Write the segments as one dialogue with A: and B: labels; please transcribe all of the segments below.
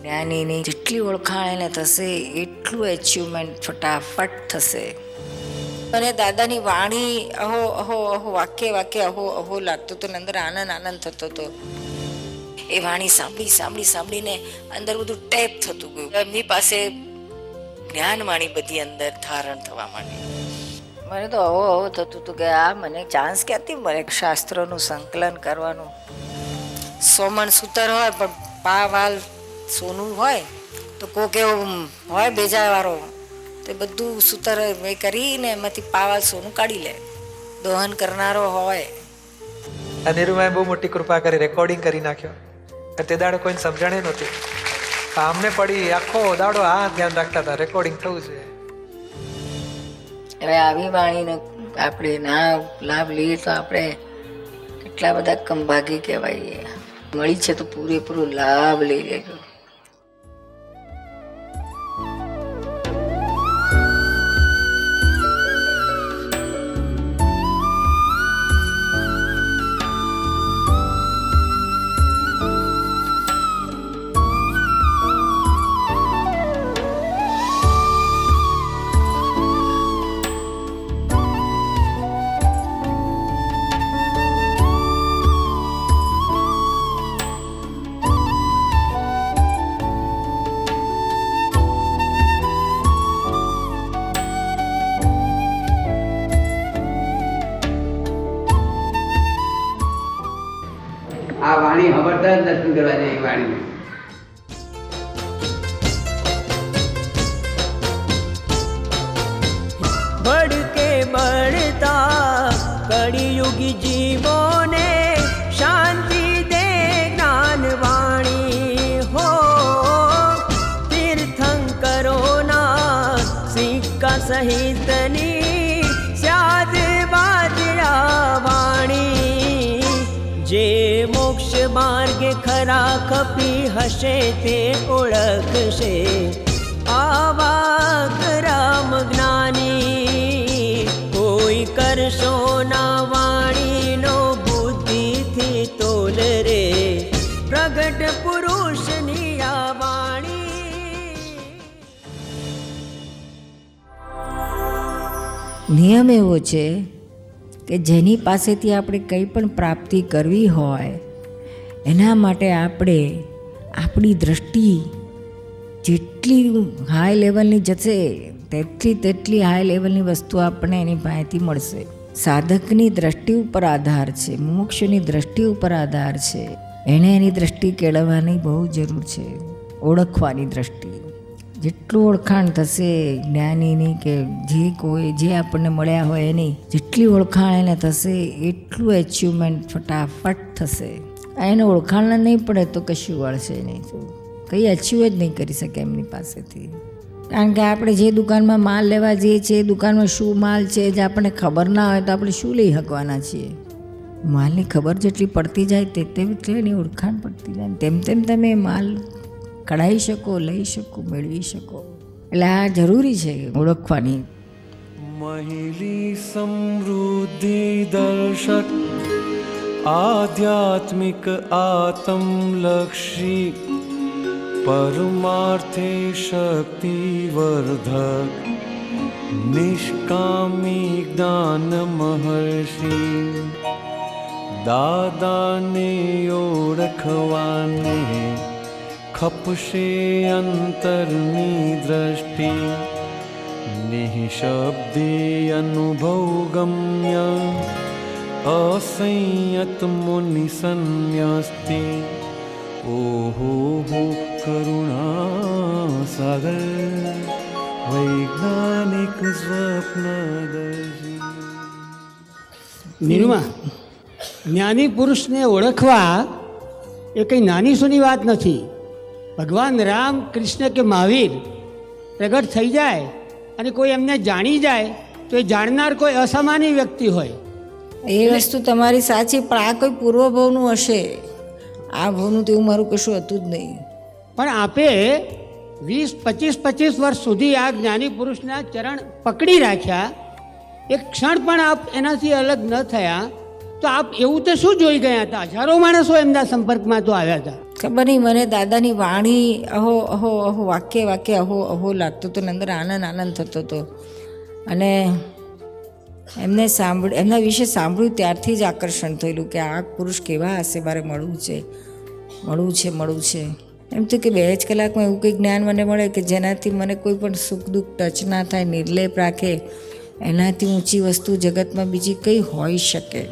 A: જ્ઞાનીની જેટલી ઓળખાણ એને થશે એટલું એચિવમેન્ટ ફટાફટ થશે. અને દાદાની વાણી અહો અહો અહો વાક્ય વાક્ય અહો અહો લાગતું હતું ને અંદર આનંદ આનંદ થતો હતો. એ વાણી સાંભળી સાંભળી સાંભળીને અંદર બધું ટેપ થતું ગયું. એમની પાસે જ્ઞાન વાણી બધી અંદર ધારણ થવા માંડી. મને તો અહો અહો થતું હતું કે આ મને ચાન્સ ક્યાંથી મળે શાસ્ત્રોનું સંકલન કરવાનું. સોમણ સૂતર હોય પણ પાવાલ સોનું હોય તો કોક એવું હોય બેજાવાળો તો બધું સૂતર એ કરીને એમાંથી પાવાલ સોનું કાઢી લે. દોહન કરનારો હોય.
B: અનિરુમાએ બહુ મોટી કૃપા કરી, રેકોર્ડિંગ કરી નાખ્યો. તે દાડો કોઈને સમજણે નહોતી. આમને પડી આખો દાડો આ ધ્યાન રાખતા હતા રેકોર્ડિંગ થવું છે.
A: હવે આવી વાણીનો આપણે ના લાભ લઈએ તો આપણે કેટલા બધા કંભાગી કહેવાય. મળી છે તો પૂરેપૂરો લાભ લઈ લેજો.
C: આ વાણી ખબરદાર દર્શન કરવા જાય. વાણી
D: बढ़के बढ़ता कलियुगी जीवोने शांति दे ज्ञान वाणी हो. तीर्थंकरो ना सिक्का सहितनी स्याद बादरा वाणी. जे मोक्ष मार्गे खरा खपी हशे તે ઓળખશે આવા રામ જ્ઞાની. કોઈ કરશો ના વાણીનો બુદ્ધિથી તોલ રે પ્રગટ પુરુષની આ વાણી.
A: નિયમ એવો છે કે જેની પાસેથી આપણે કંઈ પણ પ્રાપ્તિ કરવી હોય એના માટે આપણે આપણી દ્રષ્ટિ જેટલી હાઈ લેવલની જશે તેટલી હાઈ લેવલની વસ્તુ આપણને એની પાસેથી મળશે. સાધકની દ્રષ્ટિ ઉપર આધાર છે, મોક્ષની દ્રષ્ટિ ઉપર આધાર છે. એણે એની દ્રષ્ટિ કેળવવાની બહુ જરૂર છે, ઓળખવાની દ્રષ્ટિ. જેટલું ઓળખાણ થશે જ્ઞાનીની કે જે આપણને મળ્યા હોય એની જેટલી ઓળખાણ એને થશે એટલું એચિવમેન્ટ ફટાફટ થશે. એને ઓળખાણ નહીં પડે તો કશું વળશે નહીં, કંઈ અચીવ જ નહીં કરી શકે એમની પાસેથી. કારણ કે આપણે જે દુકાનમાં માલ લેવા જઈએ છીએ એ દુકાનમાં શું માલ છે જે આપણને ખબર ના હોય તો આપણે શું લઈ શકવાના છીએ. માલની ખબર જેટલી પડતી જાય તેટલી એની ઓળખાણ પડતી જાય, તેમ તેમ તમે માલ કઢાઈ શકો, લઈ શકો, મેળવી શકો. એટલે આ જરૂરી છે ઓળખવાની.
E: મહિલી સમૃદ્ધિ દર્શક આધ્યાત્મિક આત્મલક્ષી પરમાર્થે શક્તિવર્ધક નિષ્કામી જ્ઞાન મહર્ષિ. દાદાને ઓળખવાને ખપશે અંતરની દ્રષ્ટિ. નિઃશબ્દે અનુભવ ગમ્ય असंयत मुनि संन्यास्ति. ओहो हो करुणा सागर वैज्ञानिक स्वप्नदर्शी.
F: નિરૂમા, જ્ઞાની પુરુષને ઓળખવા એ કંઈ નાની સૂની વાત નથી. ભગવાન રામ, કૃષ્ણ કે મહાવીર પ્રગટ થઈ જાય અને કોઈ એમને જાણી જાય તો એ જાણનાર કોઈ અસામાન્ય વ્યક્તિ હોય
A: એ વસ્તુ તમારી સાચી, પણ આ કોઈ પૂર્વભાવનું હશે. આ ભાવનું તો એવું મારું કશું હતું જ નહીં.
F: પણ આપે 20-25 વર્ષ સુધી આ જ્ઞાની પુરુષના ચરણ પકડી રાખ્યા, એક ક્ષણ પણ આપ એનાથી અલગ ન થયા, તો આપ એવું તો શું જોઈ ગયા હતા? હજારો માણસો એમના સંપર્કમાં તો આવ્યા હતા.
A: ખબર નહીં, મને દાદાની વાણી અહો અહો અહો વાક્ય વાક્ય અહો અહો લાગતો હતો ને અંદર આનંદ થતો હતો. અને એમના વિશે સાંભળ્યું ત્યારથી જ આકર્ષણ થયેલું કે આ પુરુષ કેવા હશે, મારે મળવું છે. એમ તો કે 2 જ કલાકમાં એવું કંઈ જ્ઞાન મને મળે કે જેનાથી મને કોઈ પણ સુખ દુઃખ ટચ ના થાય, નિર્લેપ રાખે. એનાથી ઊંચી વસ્તુ જગતમાં બીજી કઈ હોઈ શકે?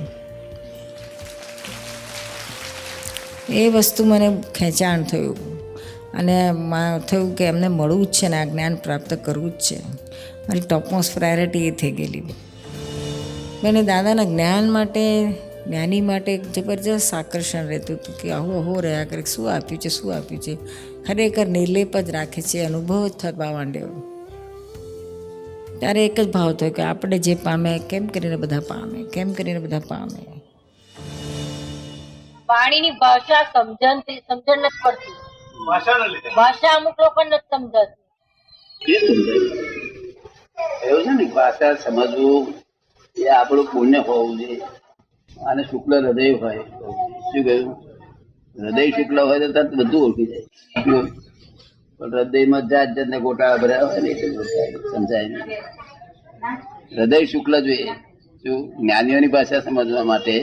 A: એ વસ્તુ મને ખેંચાણ થયું અને થયું કે એમને મળવું જ છે ને આ જ્ઞાન પ્રાપ્ત કરવું જ છે. મારી ટોપમોસ્ટ પ્રાયોરિટી એ થઈ ગયેલી. મને દાદાના જ્ઞાની માટે એક જબરજસ્ત આકર્ષણ રહેતું હતું કે અહો રહ્યા કરે, શું આપ્યું છે. ખરેખર નિર્લેપ જ રાખે છે, અનુભવ જ થવા માંડ્યો. ત્યારે એક જ ભાવ થયો કે આપણે જે પામે કેમ કરીને બધા પામે.
G: વાણીની ભાષા સમજણ નથી પડતી. ભાષા અમુક લોકો નથી સમજાતી.
C: એવું છે ને, ભાષા સમજવું એ આપણું પુણ્ય હોવું જોઈએ. અને શુક્લ હૃદય હોય. શું કહ્યું? હૃદય શુક્લ હોય તો તરત બધું ઓળખી જાય. પણ હૃદયમાં જાત જાતને ગોટાળા ભર્યા હોય ને એટલે સમજાય નહીં. હૃદય શુક્લ જોઈએ. શું? જ્ઞાનીઓની ભાષા સમજવા માટે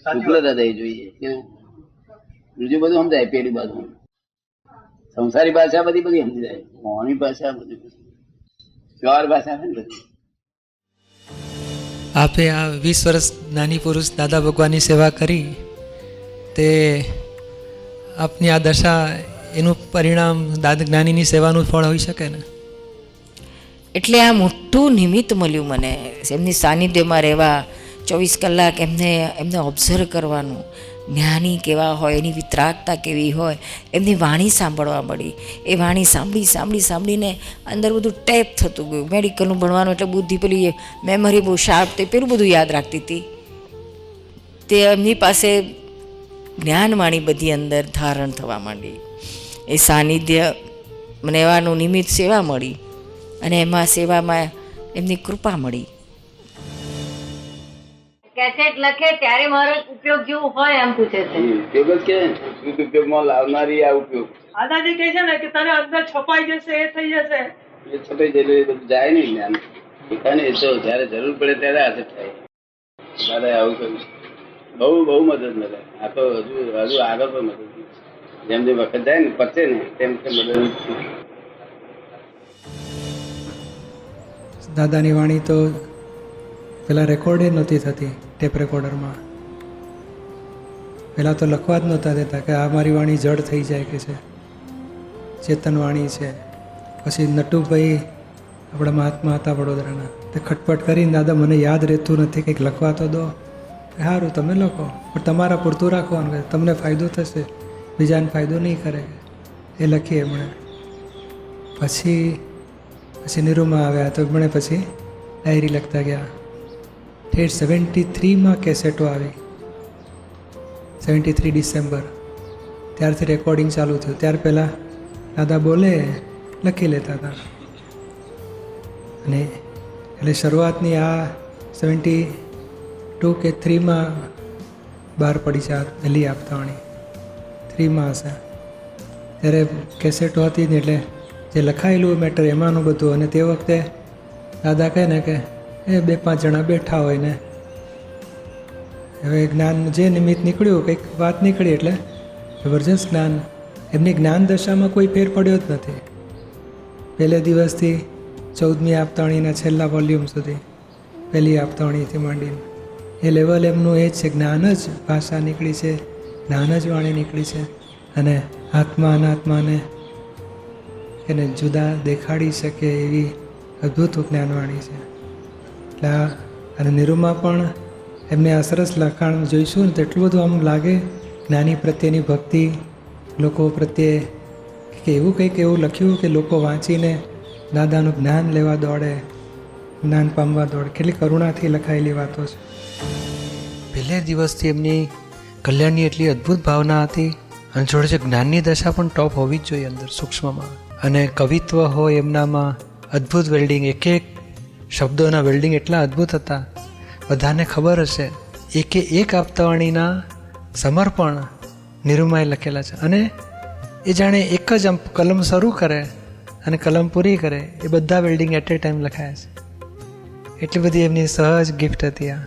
C: શુક્લ હૃદય જોઈએ. કેવું? બીજું બધું સમજાય. પેલી બાજુ સંસારી ભાષા બધી સમજી જાય. મોની ભાષા બધી પ્યોર ભાષા છે ને બધી.
B: આપે આ 20 વર્ષ જ્ઞાની પુરુષ દાદા ભગવાનની સેવા કરી, તે આપની આ દશા, એનું પરિણામ દાદા જ્ઞાનીની સેવાનું ફળ હોઈ શકે ને.
A: એટલે આ મોટું નિમિત્ત મળ્યું મને, એમની સાનિધ્યમાં રહેવા, 24 કલાક એમને ઓબ્ઝર્વ કરવાનું. જ્ઞાની કેવા હોય, એની વિતરાગતા કેવી હોય, એમની વાણી સાંભળવા મળી. એ વાણી સાંભળીને અંદર બધું ટેપ થતું ગયું. મેડિકલનું ભણવાનું એટલે બુદ્ધિ પેલી મેમરી બહુ શાર્પ, તે પેલું બધું યાદ રાખતી હતી. તે એમની પાસે જ્ઞાનવાણી બધી અંદર ધારણ થવા માંડી. એ સાનિધ્ય મને એવાનું નિમિત્ત સેવા મળી અને એમાં સેવામાં એમની કૃપા મળી.
G: કેસેટ લખે ત્યારે મારો ઉપયોગ જેવું હોય એમ પૂછે છે.
C: ઉપયોગ જ કે ઉપયોગમાં લાવનારી આ ઉપયોગ.
H: દાદાજી કહે છે ને કે તને અંદર છપાઈ જશે, એ થઈ જશે.
C: એ છપાઈ જાય બધું જાય નહીં જ્ઞાન. એ તો જયારે જરૂર પડે ત્યારે હાજર થાય. દાદા આવું કર્યું. બહુ મદદ મળે. આ તો હજુ આગળ પણ મદદ. જેમ જેમ વખત જાય ને પચે ને તેમ મદદ.
B: દાદાની વાણી તો પહેલાં રેકોર્ડે નહોતી થતી ટેપ રેકોર્ડરમાં. પહેલાં તો લખવા જ નહોતા દેતા કે આ મારી વાણી જડ થઈ જાય કે છે, ચેતન વાણી છે. પછી નટુભાઈ આપણા મહાત્મા હતા વડોદરાના, તે ખટપટ કરીને દાદા મને યાદ રહેતું નથી, કંઈક લખવા તો દો. સારું તમે લખો, પણ તમારા પૂરતું રાખવાનું, તમને ફાયદો થશે, બીજાને ફાયદો નહીં કરે. એ લખીએ એમણે. પછી નિરૂમાં આવ્યા તો એમણે પછી ડાયરી લખતા ગયા. ઠેઠ 73માં કેસેટો આવી. 73 ડિસેમ્બર ત્યારથી રેકોર્ડિંગ ચાલુ થયું. ત્યાર પહેલાં દાદા બોલે લખી લેતા હતા. અને એટલે શરૂઆતની આ 72 કે 3માં બહાર પડી છે. પહેલી આપતાવાણી 3માં હશે. ત્યારે કેસેટો હતી ને એટલે જે લખાયેલું મેટર એમાંનું બધું. અને તે વખતે દાદા કહે ને કે એ 2-5 જણા બેઠા હોય ને હવે જ્ઞાન જે નિમિત્ત નીકળ્યું, કંઈક વાત નીકળી એટલે જબરજસ્ત જ્ઞાન. એમની જ્ઞાન દશામાં કોઈ ફેર પડ્યો જ નથી. પહેલે દિવસથી 14મી આપતાણીના છેલ્લા વોલ્યુમ સુધી, પહેલી આપતાણીથી માંડીને એ લેવલ એમનું એ જ છે. જ્ઞાન જ ભાષા નીકળી છે, જ્ઞાન જ વાણી નીકળી છે. અને આત્મા અનાત્માને એને જુદા દેખાડી શકે એવી અદ્ભુત જ્ઞાનવાણી છે. એટલે અને નિરૂમાં પણ એમને આ સરસ લખાણ જોઈશું ને તો એટલું બધું આમ લાગે જ્ઞાની પ્રત્યેની ભક્તિ, લોકો પ્રત્યે કે એવું કંઈક એવું લખ્યું કે લોકો વાંચીને દાદાનું જ્ઞાન લેવા દોડે, જ્ઞાન પામવા દોડે. કેટલી કરુણાથી લખાયેલી વાતો છે. પહેલે દિવસથી એમની કલ્યાણની એટલી અદ્ભુત ભાવના હતી અને જોડે છે જ્ઞાનની દશા પણ ટોપ હોવી જ જોઈએ અંદર સૂક્ષ્મમાં. અને કવિત્વ હોય એમનામાં અદ્ભુત વેલ્ડિંગ, એક એક શબ્દોના વેલ્ડિંગ એટલા અદ્ભુત હતા. બધાને ખબર હશે એકે એક આપતાવાણીના સમર્પણ નિરૂમાએ લખેલા છે. અને એ જાણે એક જ આમ કલમ શરૂ કરે અને કલમ પૂરી કરે એ બધા વેલ્ડિંગ એટ એ ટાઈમ લખાયા છે. એટલી બધી એમની સહજ ગિફ્ટ હતી આ.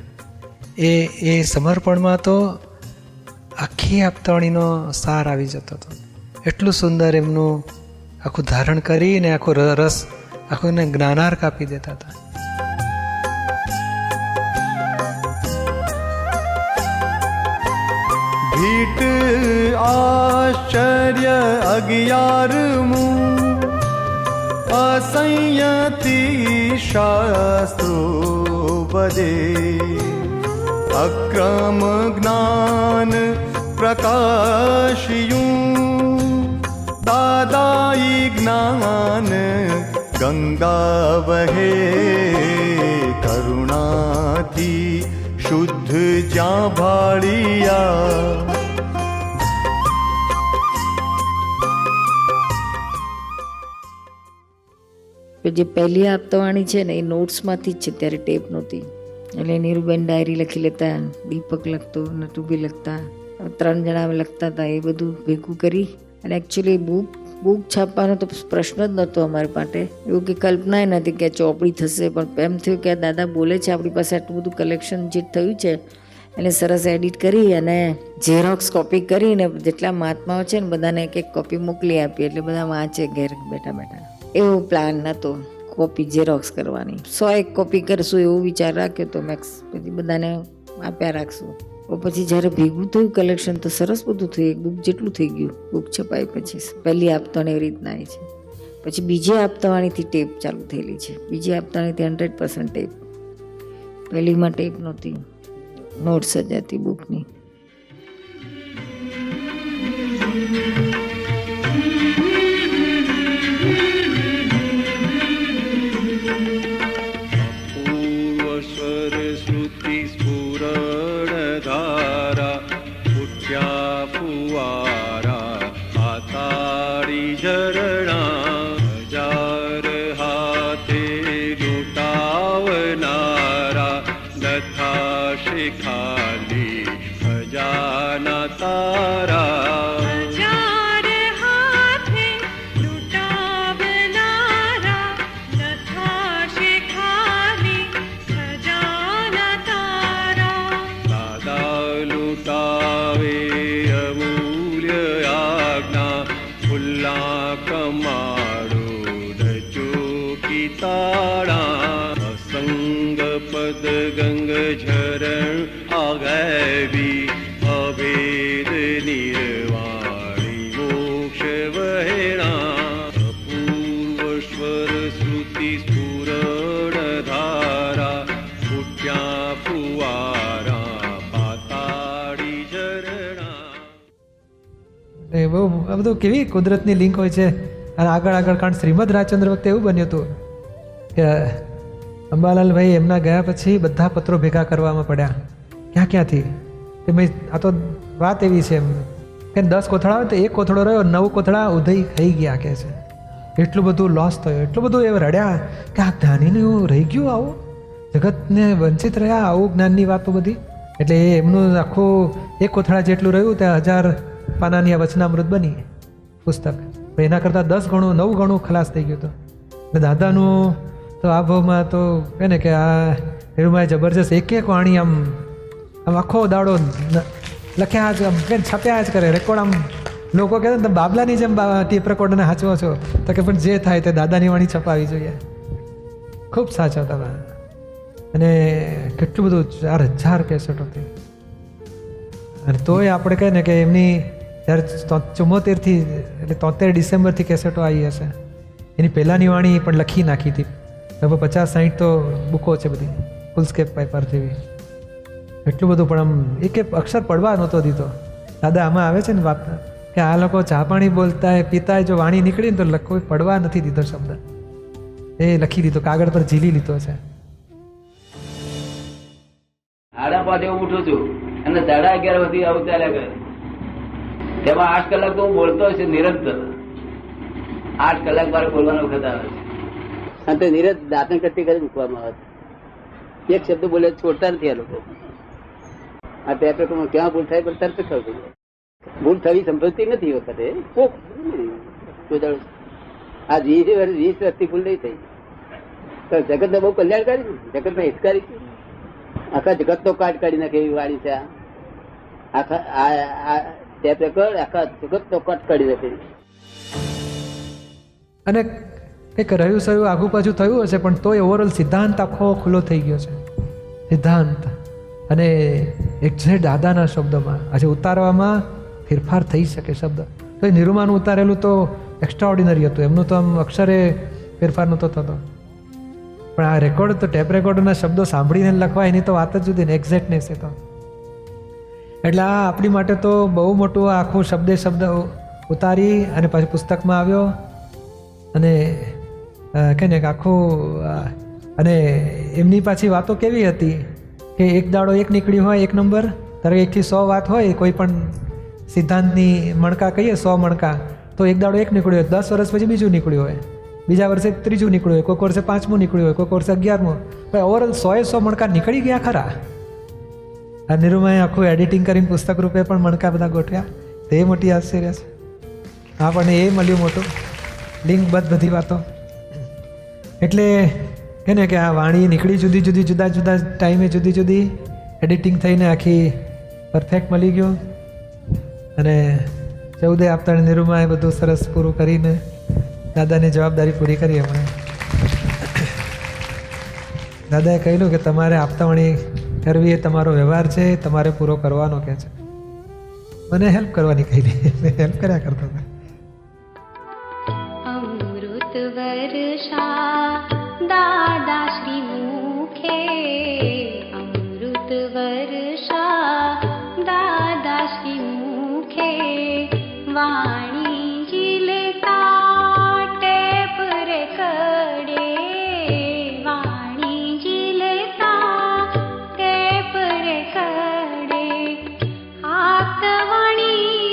B: એ સમર્પણમાં તો આખી આપતાવાણીનો સાર આવી જતો હતો. એટલું સુંદર એમનું આખું ધારણ કરીને આખો રસ આખું જ્ઞાનાર કાપી દેતા હતા.
E: ભીટ આશ્ચર્ય 11મું असंयति शास्त्रो वदे अक्रम ज्ञान प्रकाशयूं दादाई ज्ञान गंगा वहे करुणाથી શુદ્ધ જ્યાં ભાળિયા.
A: જે પહેલી આપતાવાણી છે ને એ નોટ્સમાંથી જ છે, ત્યારે ટેપ નહોતી. એટલે નીરુબેન ડાયરી લખી લેતા, દીપક લખતો, નટુભી લખતા, 3 જણા લખતા હતા. એ બધું ભેગું કરી અને એકચ્યુઅલી બુક છાપવાનો તો પ્રશ્ન જ નહોતો અમારી માટે. એવું કે કલ્પના નથી કે ચોપડી થશે, પણ એમ થયું કે આ દાદા બોલે છે, આપણી પાસે આટલું બધું કલેક્શન જે થયું છે એને સરસ એડિટ કરી અને ઝેરોક્સ કોપી કરીને જેટલા મહાત્માઓ છે ને બધાને એક કોપી મોકલી આપી, એટલે બધા વાંચે ઘેર બેઠા બેઠા. એવો પ્લાન નહોતો કોપી ઝેરોક્સ કરવાની. 100 કોપી કરશું એવો વિચાર રાખ્યો તો મેક્સ, પછી બધાને આપ્યા રાખશું. પછી જ્યારે ભેગું થયું કલેક્શન તો સરસ બધું થયું, એક બુક જેટલું થઈ ગયું. બુક છપાઈ પછી પહેલી આપતાવાણી એવી રીતના આવી છે. પછી બીજી આપતાવાણીથી ટેપ ચાલુ થયેલી છે. બીજી આપતાવાણીથી 100% ટેપ. પહેલીમાં ટેપ નહોતી, નોટ્સ જ હતી બુકની.
B: બહુ આ બધું કેવી કુદરતની લિંક હોય છે. અને આગળ કારણ શ્રીમદ રાજચંદ્ર વખતે એવું બન્યું હતું કે અંબાલાલભાઈ એમના ગયા પછી બધા પત્રો ભેગા કરવામાં પડ્યા. ક્યાંથી કે ભાઈ આ તો વાત એવી છે એમ કે 10 કોથળા હોય તો 1 કોથળો રહ્યો, 9 કોથળા ઉધઈ થઈ ગયા કે છે. એટલું બધું લોસ થયું, એટલું બધું એ રડ્યા કે આ જ્ઞાનીનું એવું રહી ગયું, આવું જગતને વંચિત રહ્યા, આવું જ્ઞાનની વાતો બધી. એટલે એ એમનું આખું 1 કોથળા જેટલું રહ્યું તે 1000 પાનાની આ વચનામૃત બની પુસ્તક. એના કરતાં 10 ગણું 9 ગણું ખલાસ થઈ ગયું હતું. એટલે દાદાનું તો આ ભાવમાં તો કહે ને કે આ હીરુમાએ જબરજસ્ત એક વાણી આમ આખો દાડો લખ્યા જ, આમ કે છપ્યા જ કરે. રેકોર્ડ આમ લોકો કહેતા ને બાબલાની જેમ ટેપ રેકોર્ડરને હાંચવો છો, તો કે પણ જે થાય તે દાદાની વાણી છપાવી જોઈએ. ખૂબ સાચવતા હતા. અને કેટલું બધું 4000 કેસેટ હતી. અને તોય આપણે કહે ને કે એમની જ્યારે 74થી એટલે 73 ડિસેમ્બરથી કેસેટો આવી હશે, એની પહેલાંની વાણી પણ લખી નાખી હતી. લગભગ 50-60 તો બુકો છે બધી, ફૂલસ્કેપ પેપર જેવી. એટલું બધું, પણ આમ એક અક્ષર પડવા નહોતો દીધો. દાદા આમાં આવે છે ને વાત કે આ લોકો ચા પાણી બોલતા પીતા જો વાણી નીકળી ને તો કોઈ પડવા નથી દીધો શબ્દ. એ લખી દીધો, કાગળ પર ઝીલી લીધો છે.
C: આડા પાડે ઉઠું છું અને 11:30 સુધી આવું ચાલ્યા કરે. તેમાં 8 કલાક તો હું બોલતો હશે નિરંતર. 8 કલાક મારે બોલવાનો વખત આવે છે. અને તે નિરંતર દાંતણ કટ્ટી કરી મૂકવામાં આવે છે. એક શબ્દ બોલે છોડતા નથી આ લોકો. આ ટેપ રેકોર્ડમાં ક્યાં ભૂલ થાય પણ તરત ખબર પડી જાય. ભૂલ થવી સંભવતી નથી વખતે. આ 20 વર્ષથી ભૂલ નહીં થઈ. તો જગત બહુ કલ્યાણકારી છે, જગત ના હિતકારી છે. આખા જગત નો કાટ કાઢી નાખે એવી વાણી છે. આખા ટેપ રેકોર્ડ આખા જગત નો કાટ કાઢી નાખે.
B: અને કંઈક રહ્યું સહયું આગું પાછું થયું હશે પણ તોય ઓવરઓલ સિદ્ધાંત આખો ખુલ્લો થઈ ગયો છે. સિદ્ધાંત અને એક્ઝેક્ટ દાદાના શબ્દોમાં આજે ઉતારવામાં ફેરફાર થઈ શકે શબ્દ. તો એ નિરૂમાનું ઉતારેલું તો એક્સ્ટ્રા હતું, એમનું તો આમ અક્ષરે ફેરફાર નહોતો થતો. પણ આ રેકોર્ડ તો ટેપ રેકોર્ડના શબ્દો સાંભળીને લખવા એની તો વાત જ જુદી ને, એક્ઝેક્ટનેસ એ તો. એટલે આ આપણી માટે તો બહુ મોટું આખું શબ્દે શબ્દ ઉતારી અને પાછું પુસ્તકમાં આવ્યો. અને કે ને આખું અને એમની પાછી વાતો કેવી હતી કે એક દાડો એક નીકળ્યું હોય, એક નંબર ધારો 1 થી 100 વાત હોય, કોઈ પણ સિદ્ધાંતની મણકા કહીએ 100 મણકા, તો એક દાડો એક નીકળ્યું હોય, 10 વર્ષ પછી બીજું નીકળ્યું હોય, બીજા વર્ષે ત્રીજું નીકળ્યું હોય, કોઈક વર્ષે 5મું નીકળ્યું હોય, કોઈક વર્ષે 11મું. ભાઈ ઓવરઓલ 100 મણકા નીકળી ગયા ખરા. આ નિરૂમાએ આખું એડિટિંગ કરીને પુસ્તક રૂપે પણ મણકા બધા ગોઠવ્યા. તે મોટી આશ્ચર્ય છે. આપણને એ મળ્યું મોટું લિંકબદ્ધ બધી વાતો. એટલે કે ને કે આ વાણી નીકળી જુદી જુદી, જુદા જુદા ટાઈમે જુદી જુદી એડિટિંગ થઈને આખી પરફેક્ટ મળી ગયું. અને 14 આપતા નિરૂમાએ બધું સરસ પૂરું કરીને દાદાની જવાબદારી પૂરી કરી. હમણાં દાદાએ કહેલું કે તમારે આપતાવણી કરવી એ તમારો વ્યવહાર છે, તમારે પૂરો કરવાનો કે છે. મને હેલ્પ કરવાની કહી હેલ્પ કર્યા કરતો હતા.
I: અમૃત વર્ષા દાદા શ્રી મુખે, અમૃત વર્ષા દાદા શ્રી મુખે, વાણી જીલતા ટેપ રેકડે, વાણી જીલતા ટેપ રેકડે, આપતવાણીનું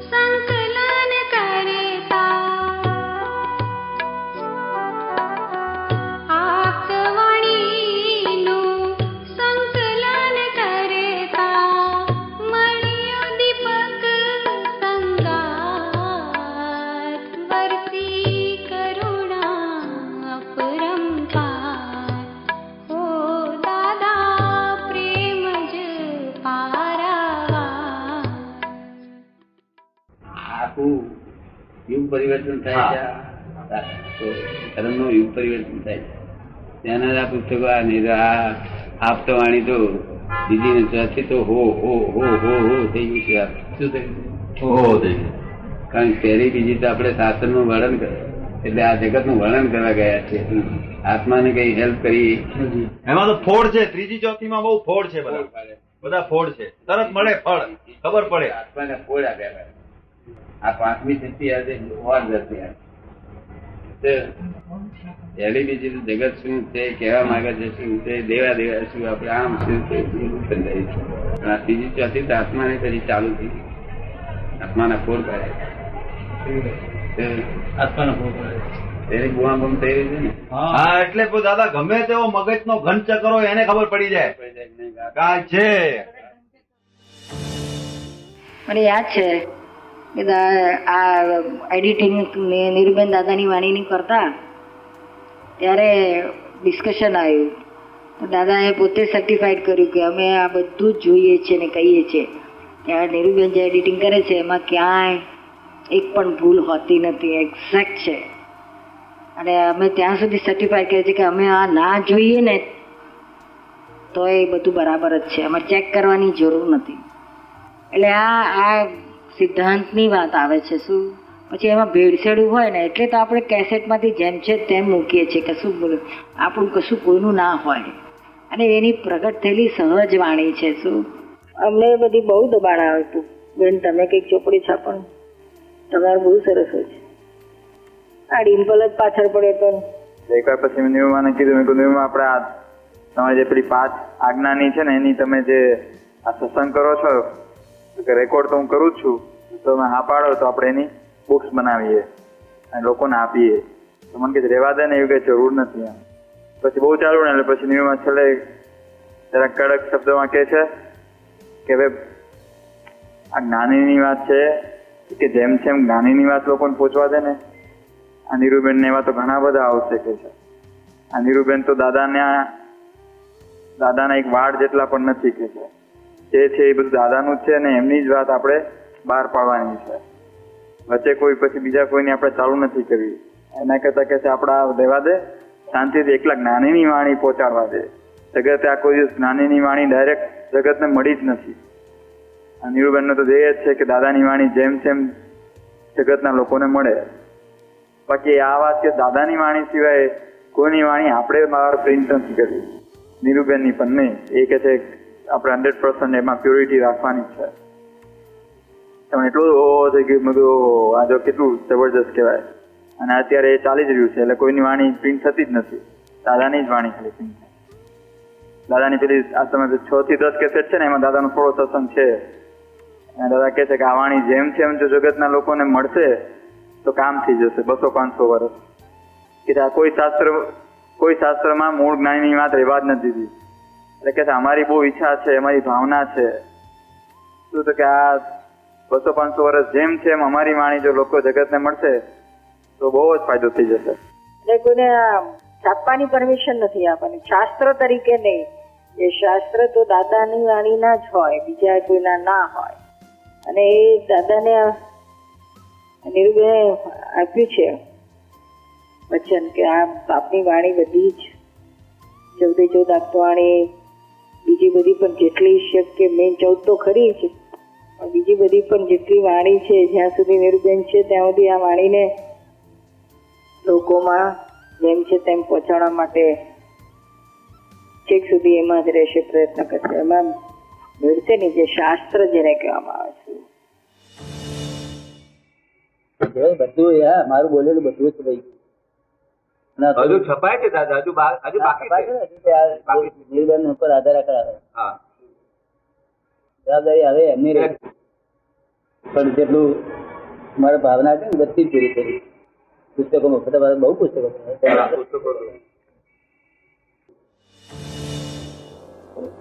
I: સંકલન કરતા, આપતવાણીનું સંકલન કરતા, મળ્યો દીપક સંગાત, વરસી કરુણા અપરંપાર, ઓ દાદા પ્રેમ જ પારાવાર.
C: આખું યુગ પરિવર્તન થાય છે. ધર્મનું યુગ પરિવર્તન થાય છે. ત્યાંના આ પુસ્તકો આપતો વાણી તો બીજી ને ચોથી તો હો હો હો હો હો થઈ ગયું છે. શું થયું? હો થઈ ગયું. કારણ કે પહેલી બીજી તો આપણે શાસ્ત્રનું વર્ણન કરે, એટલે આ જગતનું વર્ણન કરવા ગયા છે. આત્માને કઈ હેલ્પ કરી
J: એમાં તો ફોડ છે. ત્રીજી ચોથીમાં બહુ ફોડ છે. બધા ફોડ છે. તરત મળે ફળ, ખબર પડે.
C: આત્માને ફોડ આપ્યા. આ 5મી શક્તિ આજે ઓર જતી પહેલી બીજી જગત શું છે, કહેવા માંગે છે શું છે, દેવા દેવા શું, આપણે આમ શું છે, આ ત્રીજી ચોથી તો આત્માને પછી ચાલુ થઈ. આત્માના ફોડ પાડે, આત્માના ફોડ પાડે એની બુઆ બમ થઈ રહી છે ને.
J: હા, એટલે દાદા ગમે તેવો મગજનો ઘન ચક્કર હોય એને ખબર પડી જાય કાંઈ છે.
K: મને યાદ છે કે આ એડિટિંગ નિરૂબેન દાદાની વાણીની કરતા ત્યારે ડિસ્કશન આવ્યું. દાદાએ પોતે સર્ટિફાઈડ કર્યું કે અમે આ બધું જ જોઈએ છીએ ને કહીએ છીએ કે આ નિરૂબેન જે એડિટિંગ કરે છે એમાં ક્યાંય એક પણ ભૂલ હોતી નથી, એક્ઝેક્ટ છે. અને અમે ત્યાં સુધી સર્ટિફાઈડ કરીએ છીએ કે અમે આ ના જોઈએ ને તો એ બધું બરાબર જ છે, અમારે ચેક કરવાની જરૂર નથી. એટલે આ સિદ્ધાંતની વાત આવે છે. શું પછી એમાં ભેળસેળું હોય ને એટલે તો આપણે કેસેટમાંથી જેમ છે તેમ મૂકીએ છીએ. કશું આપણું કશું કોઈનું ના હોય. અને એની પ્રગટ થયેલી સહજ વાણી છે. શું અમને બધી બહુ દબાણ આવે હતું. બેન તમે કંઈક ચોપડી છાપો તમારું બહુ સરસ હોય છે. આ ડિમ્પલ જ પાછળ પડે તો
L: એકવાર પછી મેં નિયમાને કીધું, મેં કીધું નિયમા આપણે આ તમારી જે પેલી 5 આજ્ઞાની છે ને એની તમે જે આ સત્સંગ કરો છો કે રેકોર્ડ તો હું કરું જ છું, તો તમે હા પાડો તો આપણે એની બુક્સ બનાવીએ અને લોકોને આપીએ. તો મને કે રહેવા દે ને, એવી કઈ જરૂર નથી એમ. પછી બહુ ચાલુ ને એટલે પછી નિર્મળ છેલ્લે જરા કડક શબ્દોમાં કહે છે કે હવે આ જ્ઞાનીની વાત છે કે જેમ જેમ જ્ઞાનીની વાત લોકોને પહોંચવા દે ને, આ નીરુબેન ને એવા તો ઘણા બધા આવશે કે છે. આ નીરુબેન તો દાદાના એક વાડ જેટલા પણ નથી કે છે. જે છે એ બધું દાદાનું જ છે ને એમની જ વાત આપણે બહાર પાડવાની છે. વચ્ચે કોઈ પછી બીજા કોઈની આપણે ચાલુ નથી કરવી. એના કરતા કે છે આપણા રહેવા દે, શાંતિથી એકલા જ્ઞાનીની વાણી પહોંચાડવા દે. જગતે આ કોઈ દિવસ જ્ઞાનીની વાણી ડાયરેક્ટ જગતને મળી જ નથી. આ નીરુબેનનો તો ધ્યેય જ છે કે દાદાની વાણી જેમ તેમ જગતના લોકોને મળે. બાકી આ વાત કે દાદાની વાણી સિવાય કોઈની વાણી આપણે બહાર પ્રિન્ટ નથી કરવી, નીરુબેનની પણ નહીં. એ કે છે આપણે 100% એમાં પ્યોરિટી રાખવાની છે. તમે એટલું થઈ ગયું, મેં કીધું આ જો કેટલું જબરજસ્ત કહેવાય. અને અત્યારે એ ચાલી જ રહ્યું છે, એટલે કોઈની વાણી પ્રિન્ટ થતી જ નથી, દાદાની જ વાણી ખાલી પ્રિન્ટ થાય. દાદાની પેલી આ તમે 6 થી 10 કેસેટ છે ને, એમાં દાદાનો થોડો સત્સંગ છે. અને દાદા કહે છે કે આ વાણી જેમ છે એમ જો જગતના લોકોને મળશે તો કામ થઈ જશે 200-500 વર્ષ. કે આ કોઈ શાસ્ત્રમાં મૂળ જ્ઞાનની વાત રહેવા જ નથી દીધી. એટલે કે અમારી બહુ ઈચ્છા છે, અમારી ભાવના છે શું તો કે આ 200-500 વર્ષ જેમ છે એમ અમારી વાણી જો લોકો જગતને મળશે તો બહુ જ ફાયદો થઈ જશે.
K: એટલે કોઈને છાપવાની પરમિશન નથી આપવાની, શાસ્ત્ર તરીકે નહીં. એ શાસ્ત્ર તો દાદાની વાણીના જ હોય, બીજા કોઈના ના હોય. અને એ દાદાને નીરુબેને આપ્યું છે વચન કે આ આપની વાણી બધી જ 14 વાણી, બીજી બધી પણ જેટલી શક્ય, મેં 14 તો ખરી છે, પણ બીજી બધી પણ જેટલી વાણી છે, જ્યાં સુધી નીરુબેન છે ત્યાં સુધી આ વાણીને લોકોમાં જેમ છે તેમ પહોંચાડવા માટે છેક સુધી એમાં જ રહેશે, પ્રયત્ન કરશે. એમાં મળશે નહીં જે શાસ્ત્ર જેને કહેવામાં આવે છે.
C: બધું મારું બોલેલું બધું જ ભાઈ
J: હજુ છપાય છે દાદા, હજુ બાકી છે.
C: નીરુબેન ઉપર આધાર રાખે. હા, જવાબદારી હવે એમની રહી, પણ જેટલું મારા ભાવના છે ને બધી જ પૂરી કરી. પુસ્તકો બહુ પુસ્તકો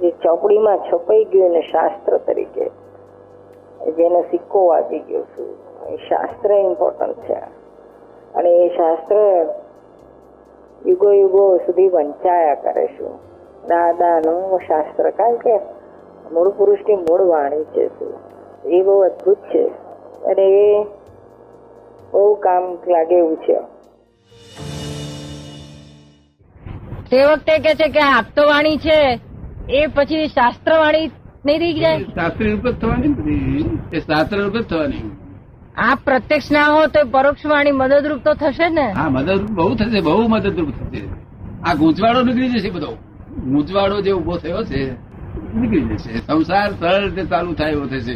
K: જે ચોપડીમાં છપાઈ ગયું ને શાસ્ત્ર તરીકે જેનો સિક્કો વાગી ગયો છે, એ શાસ્ત્ર ઇમ્પોર્ટન્ટ છે. અને એ શાસ્ત્ર યુગો સુધી વંચાયા કરે છે. દાદાનું શાસ્ત્ર, કારણ કે મૂળ પુરુષની મૂળ વાણી છે, એ બહુ અદભુત છે અને એ બહુ કામ લાગે એવું છે.
G: તે વખતે કે છે કે આપતો વાણી છે એ પછી શાસ્ત્ર વાણી નહીં રહી જાય.
C: શાસ્ત્ર રૂપ જ થવાની, એ શાસ્ત્ર રૂપ જ થવાની.
G: આ પ્રત્યક્ષ ના હો તો પરોક્ષ વાણી મદદરૂપ તો થશે ને.
C: હા, મદદરૂપ બહુ થશે, બહુ મદદરૂપ થશે. આ ગૂંચવાડો નીકળી જશે, બધો ગૂંચવાડો જે ઉભો થયો છે નીકળી જશે. સંસાર સરળ રીતે ચાલુ થાય એવો થશે.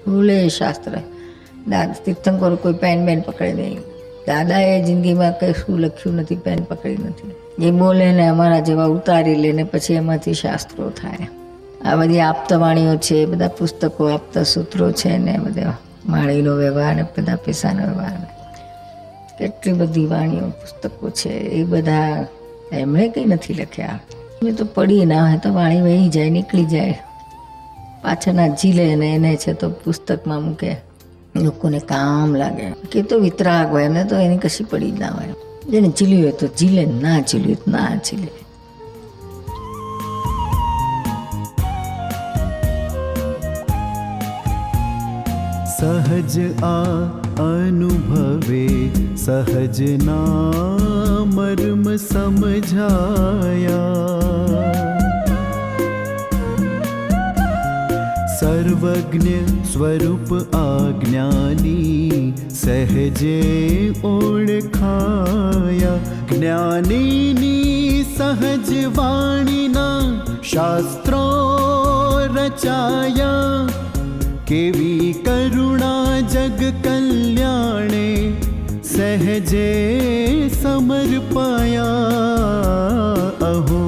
A: ભૂલે શાસ્ત્ર. તીર્થંકરો કોઈ પેન પકડે નહીં. દાદાએ જિંદગીમાં કશું લખ્યું નથી, પેન પકડી નથી. એ બોલે ને અમારા જેવા ઉતારી લે ને પછી એમાંથી શાસ્ત્રો થાય. આ બધી આપતવાણીઓ છે, બધા પુસ્તકો, આપતા સૂત્રો છે ને બધા વાણીનો વ્યવહાર ને બધા પૈસાનો વ્યવહાર, કેટલી બધી વાણીઓ પુસ્તકો છે. એ બધા એમણે કંઈ નથી લખ્યા. એ તો પડી ના હોય તો વાણી વહી જાય, નીકળી જાય, પાછળના ઝીલે ને એને છે તો પુસ્તકમાં મૂકે, લોકોને કામ લાગે. કે તો વિતરાગ હોય, એમને તો એની કશી પડી જ ના હોય. જેને ઝીલ્યું હોય તો ઝીલે, ના ઝીલ્યું તો ના ઝીલે.
E: સહજ આ અનુભવે સહજના મર્મ સમજાયા. સર્વજ્ઞ સ્વરૂપ આજ્ઞાની સહજે ઓળખાયા. જ્ઞાનીની સહજ વાણીના શાસ્ત્રો રચાયા. કેવી કરુણા જગ કલ્યાણે સહજે સમર્પાયા. અહો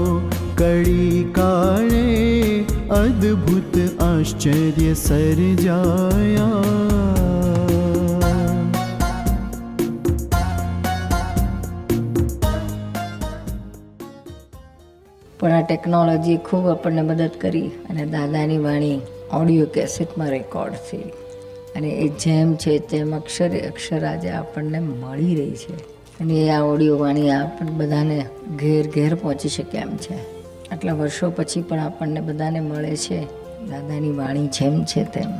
E: કળી કા कल्याणे अद्भुत आश्चर्य सर्जाया।
A: પણ આ ટેકનોલોજી ખૂબ આપણને મદદ કરી અને દાદાની વાણી ઓડિયો કેસેટમાં રેકોર્ડ થઈ અને એ જેમ છે તેમ અક્ષરે અક્ષર આજે આપણને મળી રહી છે અને એ આ ઓડિયો વાણી આપણને બધાને ઘેર ઘેર પહોંચી શકે એમ છે. આટલા વર્ષો પછી પણ આપણને બધાને મળે છે દાદાની વાણી જેમ છે તેમ,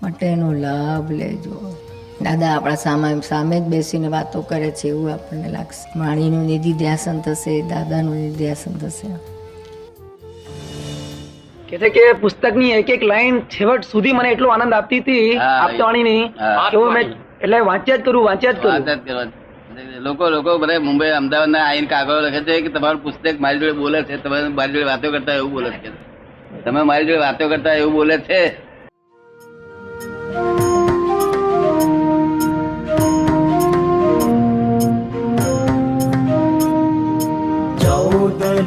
A: માટે એનો લાભ લેજો. દાદા આપણા સામે જ બેસીને વાતો કરે છે એવું આપણને લાગશે. વાણીનું નિધિધ્યાસન થશે, દાદાનું નિધિધ્યાસન થશે.
M: કે છે કે પુસ્તકની એક એક લાઈન છેવટ સુધી મને એટલો આનંદ આપતી હતી આપતાવાણીની કે મેં એટલે વાંચ્યા જ કરું.
C: લોકો બધા મુંબઈ અમદાવાદ ના આઈને કાગળો લખે છે કે તમારું પુસ્તક મારી જોડે બોલે છે, તમે મારી જોડે વાતો કરતા એવું બોલે છે, તમે મારી જોડે વાતો કરતા એવું બોલે છે.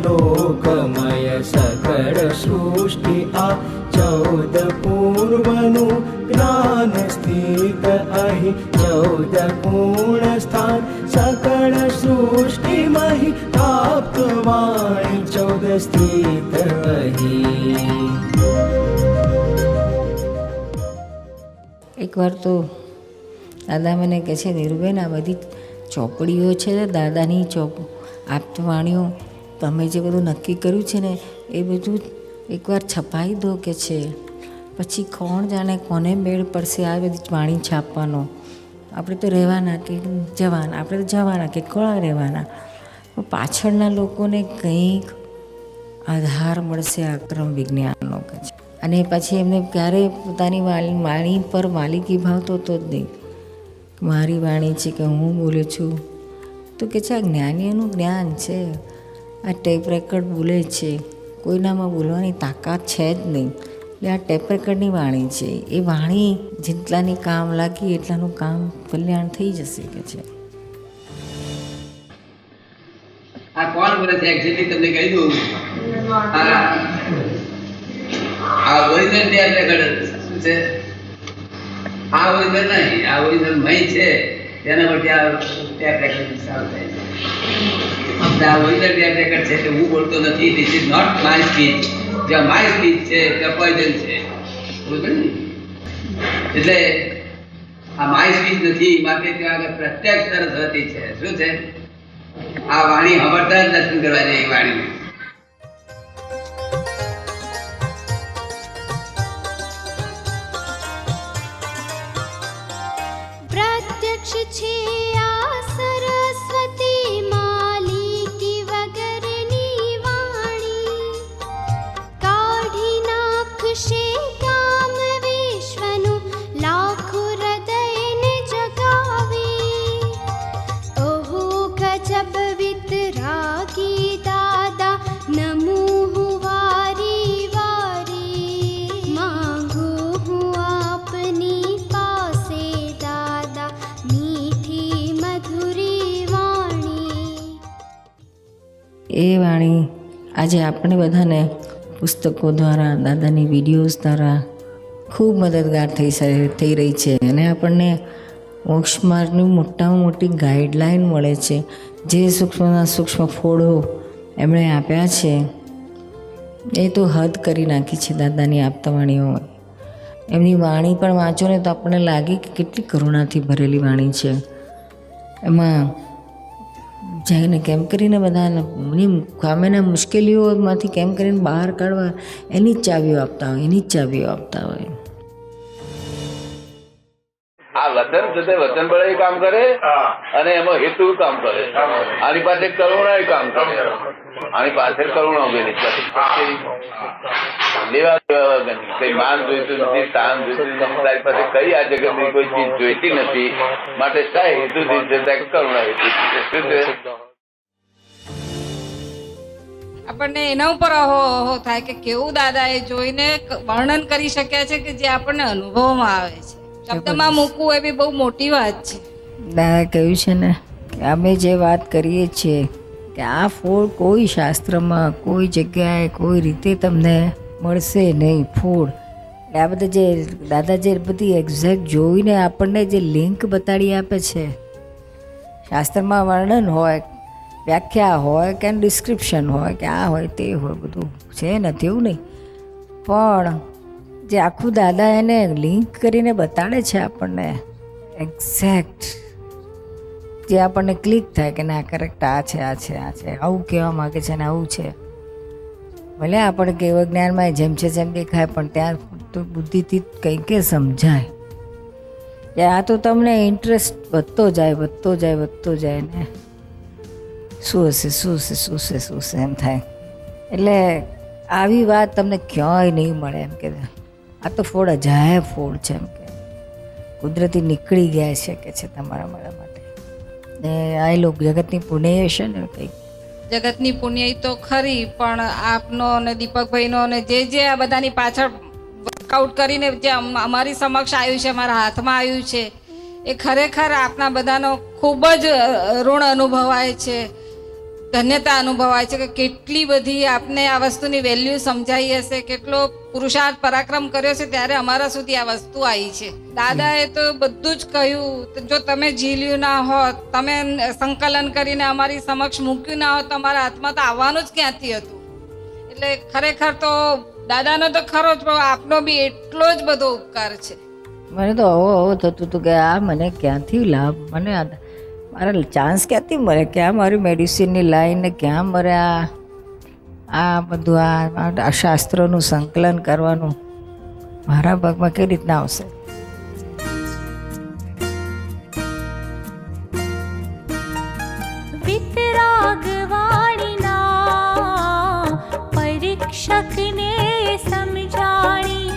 D: લોકમય સકળ સૃષ્ટિ આ 14 પૂર્વનું જ્ઞાન સ્થિત અહીં 14 પૂર્ણ સ્થાન સકળ સૃષ્ટિમહી પ્રાપ્ત વાણી 14 સ્થિત અહીં.
A: એકવાર તો દાદા મને કહે છે, નીરુબેન આ બધી ચોપડીઓ છે દાદાની આપતવાણીઓ, તમે જે બધું નક્કી કર્યું છે ને એ બધું એકવાર છપાઈ દો કે છે, પછી કોણ જાણે કોને મેળ પડશે આ બધી વાણી છાપવાનો. આપણે તો રહેવાના કે જવાના, આપણે તો જવાના કે કોણ રહેવાના, પાછળના લોકોને કંઈક આધાર મળશે આ ક્રમ વિજ્ઞાનનો કે છે. અને પછી એમને ક્યારેય પોતાની વાણી પર માલિકી ભાવ તો જ નહીં, મારી વાણી છે કે હું બોલું છું. તો કે છે આ જ્ઞાનીઓનું જ્ઞાન છે, આ ટેપ રેકર્ડ બોલે છે, કોઈનામાં બોલવાની તાકાત છે જ નહીં. એટલે આ ટેપ રેકર્ડની વાણી છે, એ વાણી જેટલાની કામ લાગી એટલાનું કામ કલ્યાણ થઈ જશે કે છે.
C: આ કોણ બોલે છે એક્ઝેક્ટલી તમને કહી દઉં. આ ઓરિજિનલ ટેપ રેકર્ડ શું છે? આ ઓરિજિનલ નહીં, આ ઓરિજિનલ મહી છે, તેના પરથી આ ટેપ રેકર્ડ સારું થાય છે. આ ઓરિજિનલ ટેપ રેકર્ડ છે કે હું બોલતો નથી, this is not my speech. જ્યાં માય સ્પીચ છે ત્યાં પોઈઝન છે, એટલે આ માય સ્પીચ નથી, માટે ત્યાં આગળ પ્રત્યક્ષ સરસ્વતી છે. શું છે? આ વાણી હમરતા જ દર્શન કરવા જાય એ વાણી.
I: પ્રત્યક્ષ છે આ સરસ્વતી માલિકી વગરની વાણી, કાઢી નાખશે કામ વિશ્વનું લાખો હૃદયને જગાવી. ઓહો ગજબ વિતરાગી દાદા નમું હું વારી વારી, માંગુ હું આપની પાસે દાદા મીઠી મધુરી વાણી.
A: એ વાણી આજે આપણે બધાને પુસ્તકો દ્વારા, દાદાની વિડીયોઝ દ્વારા ખૂબ મદદગાર થઈ રહી છે અને આપણને મોક્ષ માર્ગની મોટામાં મોટી ગાઈડલાઈન મળે છે. જે સૂક્ષ્મના સૂક્ષ્મ ફોડો એમણે આપ્યા છે એ તો હદ કરી નાખી છે દાદાની આપતાવાણીઓ. એમની વાણી પણ વાંચો ને તો આપણને લાગે કે કેટલી કરુણાથી ભરેલી વાણી છે. એમાં જઈને કેમ કરીને બધાની સામેના મુશ્કેલીઓમાંથી કેમ કરીને બહાર કાઢવા એની જ ચાવીઓ આપતા હોય, એની જ ચાવીઓ આપતા હોય.
C: આ વચન છે તે વચન બળે કામ કરે અને એમાં હેતુ કામ કરે. આની પાસે કરુણા કામ કરે, આની પાસે કરુણા ઉભેલી લેવા વગરની કઈ માન જોઈતું નથી, સ્થાન જોઈતું નથી, તારી પાસે કઈ આ જગતની કોઈ ચીજ જોઈતી નથી, માટે શા હેતુથી કરુણા હેતુ. શું છે?
N: આપણને એના ઉપર અહો થાય કે કેવું દાદા એ જોઈને વર્ણન કરી શક્યા છે કે જે આપણને અનુભવમાં આવે છે. શબ્દમાં મૂકવું એ બી બહુ મોટી વાત છે.
A: દાદા કહ્યું છે ને કે અમે જે વાત કરીએ છીએ કે આ ફોડ કોઈ શાસ્ત્રમાં કોઈ જગ્યાએ કોઈ રીતે તમને મળશે નહીં ફોડ. એટલે આ બધા જે દાદા જે બધી એક્ઝેક્ટ જોઈને આપણને જે લિંક બતાડી આપે છે, શાસ્ત્રમાં વર્ણન હોય, વ્યાખ્યા હોય કે ડિસ્ક્રિપ્શન હોય કે આ હોય તે હોય, બધું છે નથી એવું નહીં, પણ જે આખું દાદા એને લિંક કરીને બતાડે છે આપણને એક્ઝેક્ટ, જે આપણને ક્લિક થાય કે ના કરેક્ટ આ છે આ છે આ છે, આવું કહેવા માગે છે ને આવું છે. ભલે આપણે કેવળ જ્ઞાનમાં જેમ છે જેમ દેખાય, પણ ત્યાં તો બુદ્ધિથી કંઈ કે સમજાય કે આ તો તમને ઇન્ટરેસ્ટ વધતો જાય ને શું હશે શું હશે શું છે શું છે એમ થાય. એટલે આવી વાત તમને ક્યાંય નહીં મળે એમ કે આ તો ફોડ અજાયબ ફોડ છે એમ કે કુદરતી નીકળી ગયા છે કે છે તમારા મારા માટે. ને આ લોકો જગતની પુણ્ય છે ને કંઈક
N: જગતની પુણ્ય તો ખરી, પણ આપનો અને દીપકભાઈનો અને જે આ બધાની પાછળ વર્કઆઉટ કરીને જે અમારી સમક્ષ આવ્યું છે, અમારા હાથમાં આવ્યું છે, એ ખરેખર આપના બધાનો ખૂબ જ ઋણ અનુભવાય છે, ધન્યતા અનુભવાય છે કે કેટલી બધી આપને આ વસ્તુની વેલ્યુ સમજાઈ હશે, કેટલો પુરુષાર્થ પરાક્રમ કર્યો છે ત્યારે અમારા સુધી આ વસ્તુ આવી છે. દાદાએ તો બધું જ કહ્યું, જો તમે ઝીલ્યું ના હોત, તમે સંકલન કરીને અમારી સમક્ષ મૂક્યું ના હોત, તમારા હાથમાં તો આવવાનું જ ક્યાંથી હતું. એટલે ખરેખર તો દાદાનો તો ખરો જ, પણ આપનો બી એટલો જ બધો ઉપકાર છે.
A: મને તો આવો થતું હતું કે આ મને ક્યાંથી લાભ, મને મારા ચાન્સ ક્યાંથી મળે, ક્યાં મારી મેડિસિનની લાઈન ને ક્યાં મારે આ બધું આ શાસ્ત્રોનું સંકલન કરવાનું મારા ભાગમાં કઈ રીતના આવશે.
I: પરીક્ષકને સમજાણી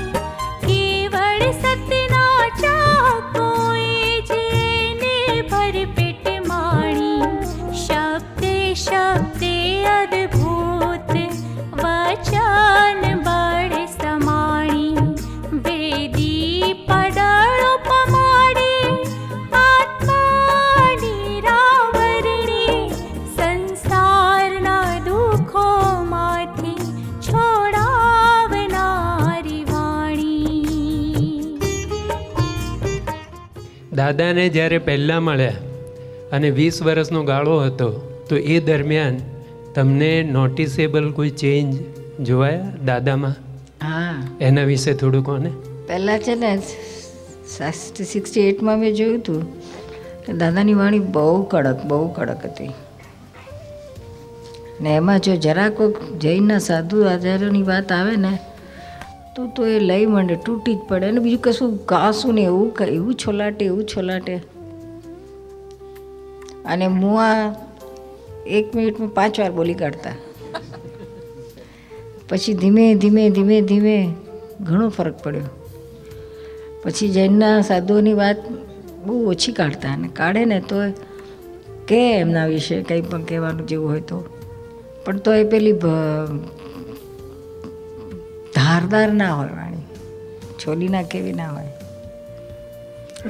I: કેવળ સતના ચાકો જેને ભરપેટ માણી શબ્દે શબ્દે અદ્ભુત વચન બળ સમાણી વેદી પડળો પમાડી આત્માની રાવરણી સંસારના દુઃખોમાંથી છોડાવનારી વાણી.
O: દાદાને જ્યારે પહેલાં મળ્યા અને 20 વર્ષનો ગાળો હતો, તો એ દરમિયાન તમને નોટિસેબલ કોઈ ચેન્જ જોવાયા દાદામાં?
A: હા,
O: એના વિશે થોડું કોને.
A: પહેલાં છે ને 68માં મેં જોયું હતું કે દાદાની વાણી બહુ કડક હતી. ને એમાં જો જરા કોઈક જૈનના સાધુ આચાર્યોની વાત આવે ને તો એ લઈ માંડે, તૂટી જ પડે. અને બીજું કશું કાશું ને એવું છોલાટે. અને મુઆ 1 મિનિટમાં 5 વાર બોલી કાઢતા. પછી ધીમે ઘણો ફરક પડ્યો. પછી જૈનના સાધુઓની વાત બહુ ઓછી કાઢતા, અને કાઢે ને તો કે એમના વિશે કંઈ પણ કહેવાનું જેવું હોય તો, પણ તો એ પેલી ધારદાર ના હોય વાણી, છોલી ના કેવી ના હોય.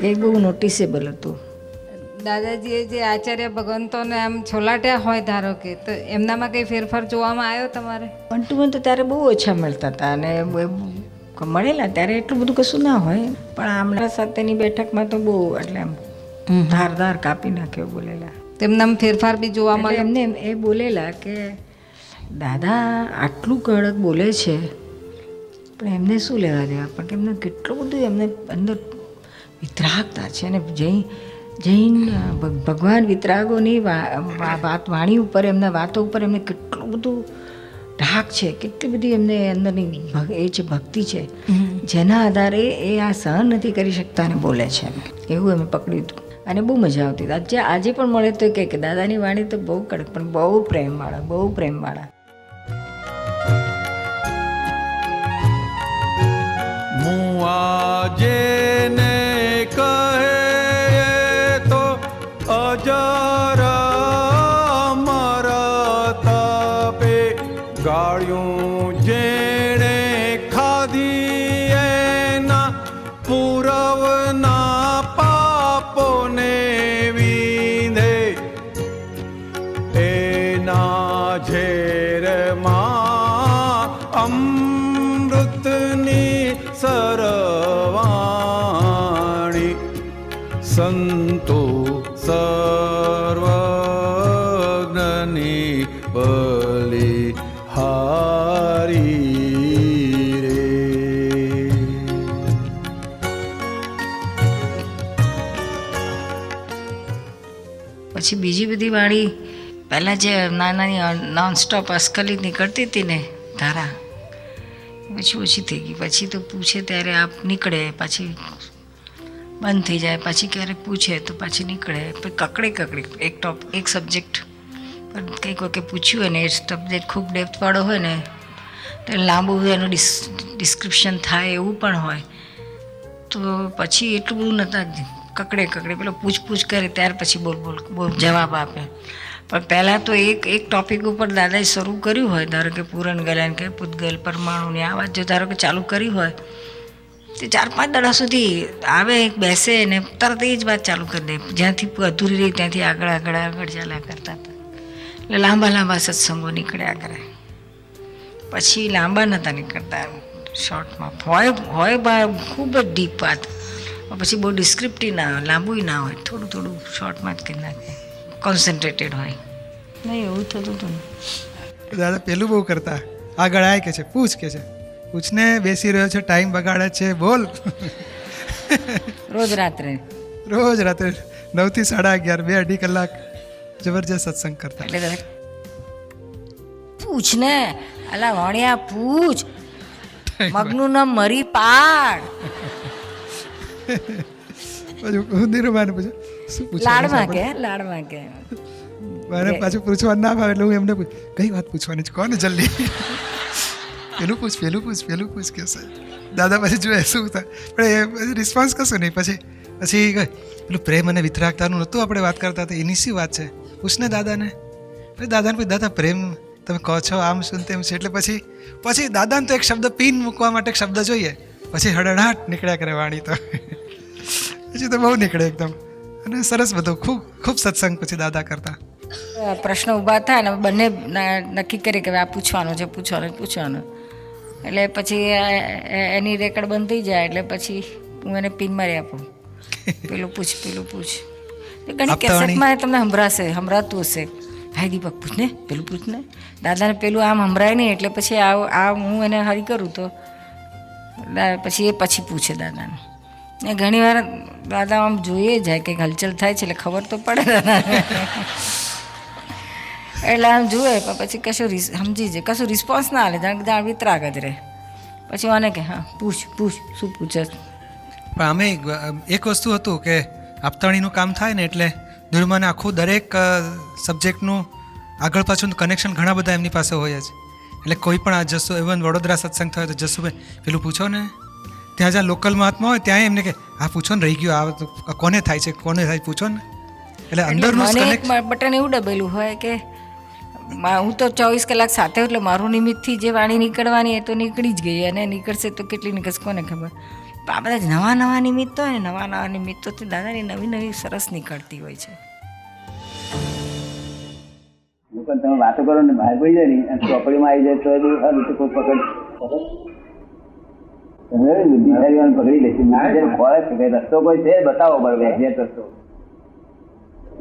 A: એ બહુ નોટિસેબલ હતું.
N: દાદાજીએ જે આચાર્ય ભગવંતોને આમ છોલાટ્યા હોય ધારો કે, તો એમનામાં કંઈ ફેરફાર જોવામાં આવ્યો તમારે?
A: વન ટુ વન તો ત્યારે બહુ ઓછા મળતા હતા, અને મળેલા ત્યારે એટલું બધું કશું ના હોય, પણ આમના સાથેની બેઠકમાં તો બહુ એટલે આમ ધારદાર કાપી નાખ્યો બોલેલા.
N: તેમનામાં ફેરફાર બી જોવા મળે.
A: એમને એ બોલેલા કે દાદા આટલું કડક બોલે છે, પણ એમને શું લેવા દેવા, પણ કે એમને કેટલું બધું એમને અંદર વિતરાગતા છે. અને જૈન ભગવાન વિતરાગોની વાણી ઉપર, એમના વાતો ઉપર એમને કેટલું બધું ઢાક છે, કેટલી બધી એમને અંદરની એ છે ભક્તિ છે, જેના આધારે એ આ સહન નથી કરી શકતા અને બોલે છે. એવું અમે પકડ્યું હતું અને બહુ મજા આવતી હતી. આજે પણ મળે તો કે દાદાની વાણી તો બહુ કડક, પણ બહુ પ્રેમવાળા.
D: મુઆ જેને કહે તો અજર અમર તપે, ગાળ્યું જેણે ખાધી એના પૂરવના પાપોને વિંધે, એના અમૃતની સરવાણી સંતો સર્વજ્ઞની બલિ હારી રે.
K: પછી બીજી બધી વાણી પહેલાં જે નાની નોનસ્ટોપ અસ્કલી નીકળતી હતી ને ધારા, પછી ઓછી થઈ ગઈ. પછી તો પૂછે ત્યારે આપ નીકળે, પછી બંધ થઈ જાય, પછી ક્યારેક પૂછે તો પાછી નીકળે. પછી કકડી એક સબ્જેક્ટ પણ કંઈક વખતે પૂછ્યું હોય ને એ સબ્જેક્ટ ખૂબ ડેપ્થવાળો હોય ને તો લાંબુ એનું ડિસ્ક્રિપ્શન થાય એવું પણ હોય તો પછી એટલું બધું નહોતા કકડે પેલો પૂછ કરે ત્યાર પછી બોલ જવાબ આપે. પણ પહેલાં તો એક ટૉપિક ઉપર દાદાએ શરૂ કર્યું હોય, ધારો કે પૂરણ ગલન કે પૂતગલ પરમાણુની આ વાત જો ધારો કે ચાલુ કરી હોય તે 4-5 દાડા સુધી આવે, બેસે ને તરત એ જ વાત ચાલુ કરી દે. જ્યાંથી અધૂરી રહી ત્યાંથી આગળ ચાલ્યા કરતા હતા. એટલે લાંબા સત્સંગો નીકળ્યા કરે. પછી લાંબા નહોતા નીકળતા, શોર્ટમાં હોય ખૂબ જ ડીપ વાત, પછી બહુ ડિસ્ક્રિપ્ટિવ ના હોય, લાંબુ ના હોય, થોડું શોર્ટમાં જ કરી નાખે, કોન્સન્ટ્રેટેડ હોય. નહીં એવું થતું હતું ને.
B: દાદા પેલું બહુ કરતા, આગળ આય કે છે પૂછ કે છે, પૂછને બેસી રહ્યો છે, ટાઈમ બગાડે છે, બોલ.
K: રોજ રાત્રે
B: 9 થી 11:30 2-2.5 કલાક જબરજસ્ત સત્સંગ કરતા.
K: એટલે પૂછ ને, અલા વણ્યા પૂછ, મગનું નામ મરી પાડ.
B: પછી નિરૂમાને પૂછ્યું શું
K: લાડમાં કે
B: મારે પાછું પૂછવાનું ના ભાવે એટલે હું એમને કઈ વાત પૂછવાની છે, કોને જલ્દી પેલું પૂછ કે દાદા પછી જોઈએ શું થાય, પણ એ રિસ્પોન્સ કશું નહીં. પછી પેલું પ્રેમ અને વિતરાગતાનું નહોતું આપણે વાત કરતા હતા, એની શી વાત છે પૂછને દાદાને. એટલે દાદાને પૂછ, દાદા પ્રેમ તમે કહો છો આમ શું તેમ છે, એટલે પછી દાદાને તો એક શબ્દ પિન મૂકવા માટે એક શબ્દ જોઈએ, પછી હડહડાટ નીકળ્યા કરે વાણી. તો પછી તો બહુ નીકળે એકદમ, અને સરસ બધું ખૂબ સત્સંગ પછી દાદા કરતા.
K: પ્રશ્ન ઊભા થાય ને બંને નક્કી કરી કે આ પૂછવાનું છે, એટલે પછી એની રેકર્ડ બંધ થઈ જાય, એટલે પછી હું એને પિન મારી આપું, પેલું પૂછ. ઘણી કેસેટમાં તમને સંભળાતું હશે, હાય દીપક પૂછને, પેલું પૂછને. દાદાને પેલું આમ સંભળાય નહીં, એટલે પછી આ હું એને હરી કરું તો પછી એ પછી પૂછે દાદાને. ને ઘણી વાર દાદા આમ જોઈએ જાય કંઈક હલચલ થાય છે એટલે ખબર તો પડે દાદાને, એટલે આમ જુએ પણ પછી કશું સમજી જાય, કશું રિસ્પોન્સ ના હાલે, જાણ વિતરાગ જ રહે. પછી મને કે હા પૂછ શું પૂછે.
B: પણ અમે એક વસ્તુ હતું કે આપતાણીનું કામ થાય ને એટલે દુર્માને આખું દરેક સબ્જેક્ટનું આગળ પાછળનું કનેક્શન ઘણા બધા એમની પાસે હોય જ. એટલે કોઈ પણ આ જસુ ઇવન વડોદરા સત્સંગ થયો તો જસુભાઈ પેલું પૂછો ને, ત્યાં જ્યાં લોકલ મહાત્મા હોય ત્યાં એમને કે આ પૂછો ને રહી ગયું, આ કોને થાય છે પૂછો ને. એટલે અંદરનું
K: બટન એવું દબેલું હોય કે હું તો 24 કલાક સાથે, એટલે મારું નિમિત્તથી જે વાણી નીકળવાની એ તો નીકળી જ ગઈ, અને નીકળશે તો કેટલી નીકળશે કોને ખબર. આ બધા નવા નિમિત્તો હોય ને, નવા નિમિત્તોથી દાદાની નવી સરસ નીકળતી હોય છે.
C: તમે વાતો કરો ને બહાર પડી જાય ને ચોપડીમાં આવી જાય તો કોઈ પકડ બુદ્ધિશાળી પકડી લેશે. રસ્તો કોઈ છે બતાવો બરોબર એક્ઝેક્ટ રસ્તો.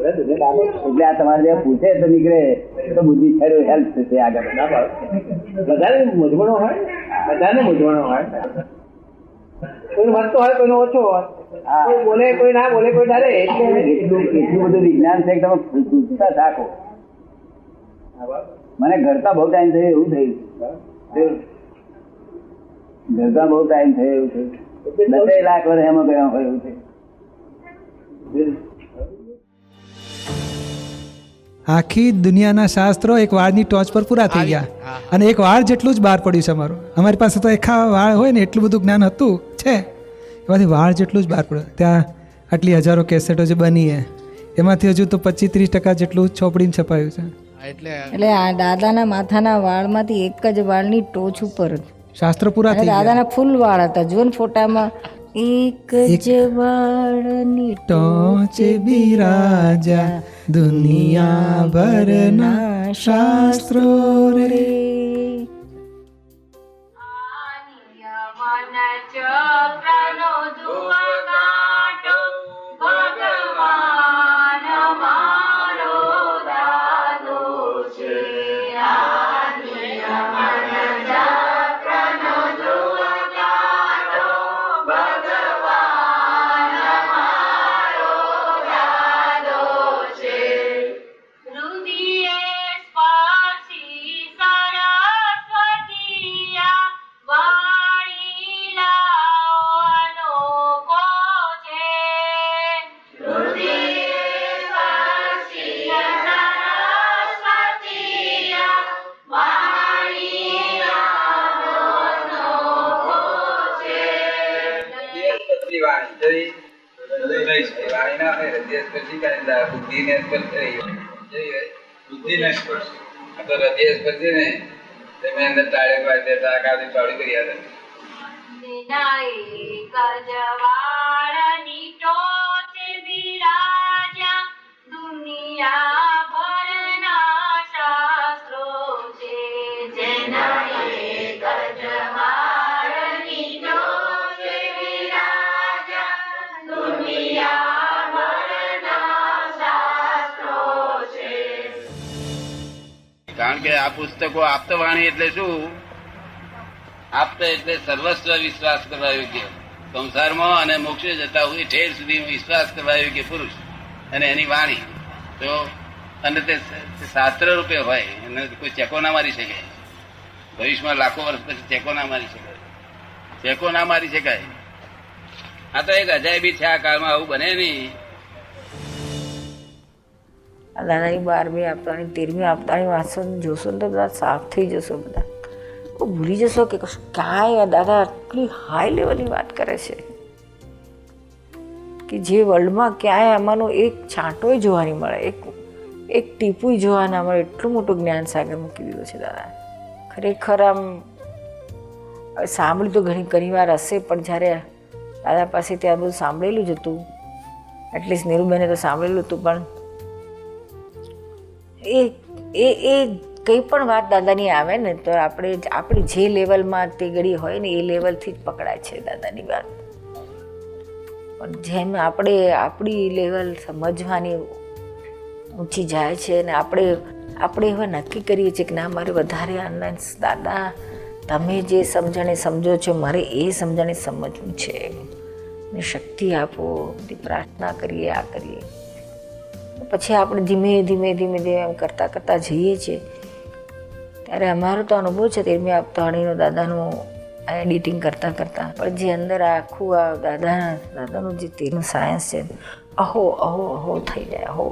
C: એટલે આ તમારે જે પૂછે તો નીકળે તો બુદ્ધિશાળી હેલ્પ થશે આગળ. બધાને મૂંઝવણો હોય, કોઈ મળતો હોય, કોઈનો ઓછો હોય, કોઈ બોલે કોઈ ના બોલે, કોઈ ડરે. એટલું બધું વિજ્ઞાન છે કે તમે પૂછતા થાકો. મને ઘરતા બહુ ટાઈમ થયો એવું થયું, ઘરતા બહુ ટાઈમ થયો એવું થયું, 10 લાખ વર્ષ એમાં ગયા હોય એવું થયું.
B: આખી દુનિયાના શાસ્ત્રો એક વાળની ટોચ પર પૂરા થઈ ગયા, અને એક વાળ જેટલું જ બહાર પડ્યું છે અમારું. અમારી પાસે તો એકા વાળ હોય ને એટલું બધું જ્ઞાન હતું છે, એમાંથી વાળ જેટલું જ બહાર પડ્યું. ત્યાં આટલી હજારો કેસેટો જે બની છે એમાંથી હજુ તો 25-30% જેટલું ચોપડીને છપાયું છે.
K: એટલે આ દાદાના માથાના વાળમાંથી એક જ વાળની ટોચ ઉપર
B: શાસ્ત્ર પૂરા થઈ ગયા.
K: દાદાના ફૂલ વાળ હતા, જો ને ફોટામાં એક જ વાળની
B: ટોચે બિરાજા દુનિયા ભરના શાસ્ત્રો રે.
I: ચક્રનો ધુઆ કાઢો ભગવાન મારો દાદો છે ચક્રનો ધુઆ કાઢો ભગવાન મારો દાદો છે રુદિયે સ્પર્શી સરસ્વતીયા વાણી લાવવાનો કો છે રુદિયે સ્પર્શી સરસ્વતીયા વાણી લાવવાનો કો છે ગજવાળની ટોચે બિરાજ્યા દુનિયા ભરના શાસ્ત્રો છે જેના ગજવાળની ટોચે બિરાજ્યા દુનિયા ભરના શાસ્ત્રો છે.
C: કારણ કે આ પુસ્તકો આપતવાણી એટલે શું? આપત એટલે સર્વસ્વ વિશ્વાસ કરવા યોગ્ય, સંસારમાં અને મોક્ષે જતા હોય ઠેર સુધી વિશ્વાસ કરવા યોગ્ય પુરુષ અને એની વાણી. તો અને તે શાસ્ત્ર રૂપે હોય એને કોઈ ચેકો ના મારી શકે. ભવિષ્યમાં લાખો વર્ષ પછી ચેકો ના મારી શકાય, ચેકો ના મારી શકાય. આ તો એક અજાયબી છે. આ કાળમાં આવું બને નહીં.
A: દાદાની 12મી આપતાની 13મી આપતાની વાંચો જોશો ને તો બધા સાફ થઈ જશો. બધા ભૂલી જશો કે કાંઈ દાદા આટલી હાઈ લેવલની વાત કરે છે કે જે વર્લ્ડમાં ક્યાંય આમાંનો એક છાંટોય જોવા નહીં મળે, એક ટીપુય જોવા ના મળે. એટલું મોટું જ્ઞાન સાગર મૂકી દીધો છે દાદા. ખરેખર આમ સાંભળ્યું તો ઘણી વાર હશે, પણ જ્યારે દાદા પાસે ત્યાં બધું સાંભળેલું જ હતું, એટલીસ્ટ નીરુબેને તો સાંભળેલું હતું, પણ એ કંઈ પણ વાત દાદાની આવે ને તો આપણે જે લેવલમાં તે ઘડી હોય ને એ લેવલથી જ પકડાય છે દાદાની વાત. પણ જેમ આપણે આપણી લેવલ સમજવાની ઊંચી જાય છે ને આપણે હવે નક્કી કરીએ છીએ કે ના, મારે વધારે આનંદ દાદા તમે જે સમજણે સમજો છો મારે એ સમજણે સમજવું છે, ને શક્તિ આપો, બધી પ્રાર્થના કરીએ, આ કરીએ. પછી આપણે ધીમે ધીમે એમ કરતાં જઈએ છીએ. ત્યારે અમારો તો અનુભવ છે 13મી આપતાણીનો દાદાનું એડિટિંગ કરતાં પણ જે અંદર આખું આ દાદાનું જે તેનું સાયન્સ છે, અહો થઈ જાય. અહો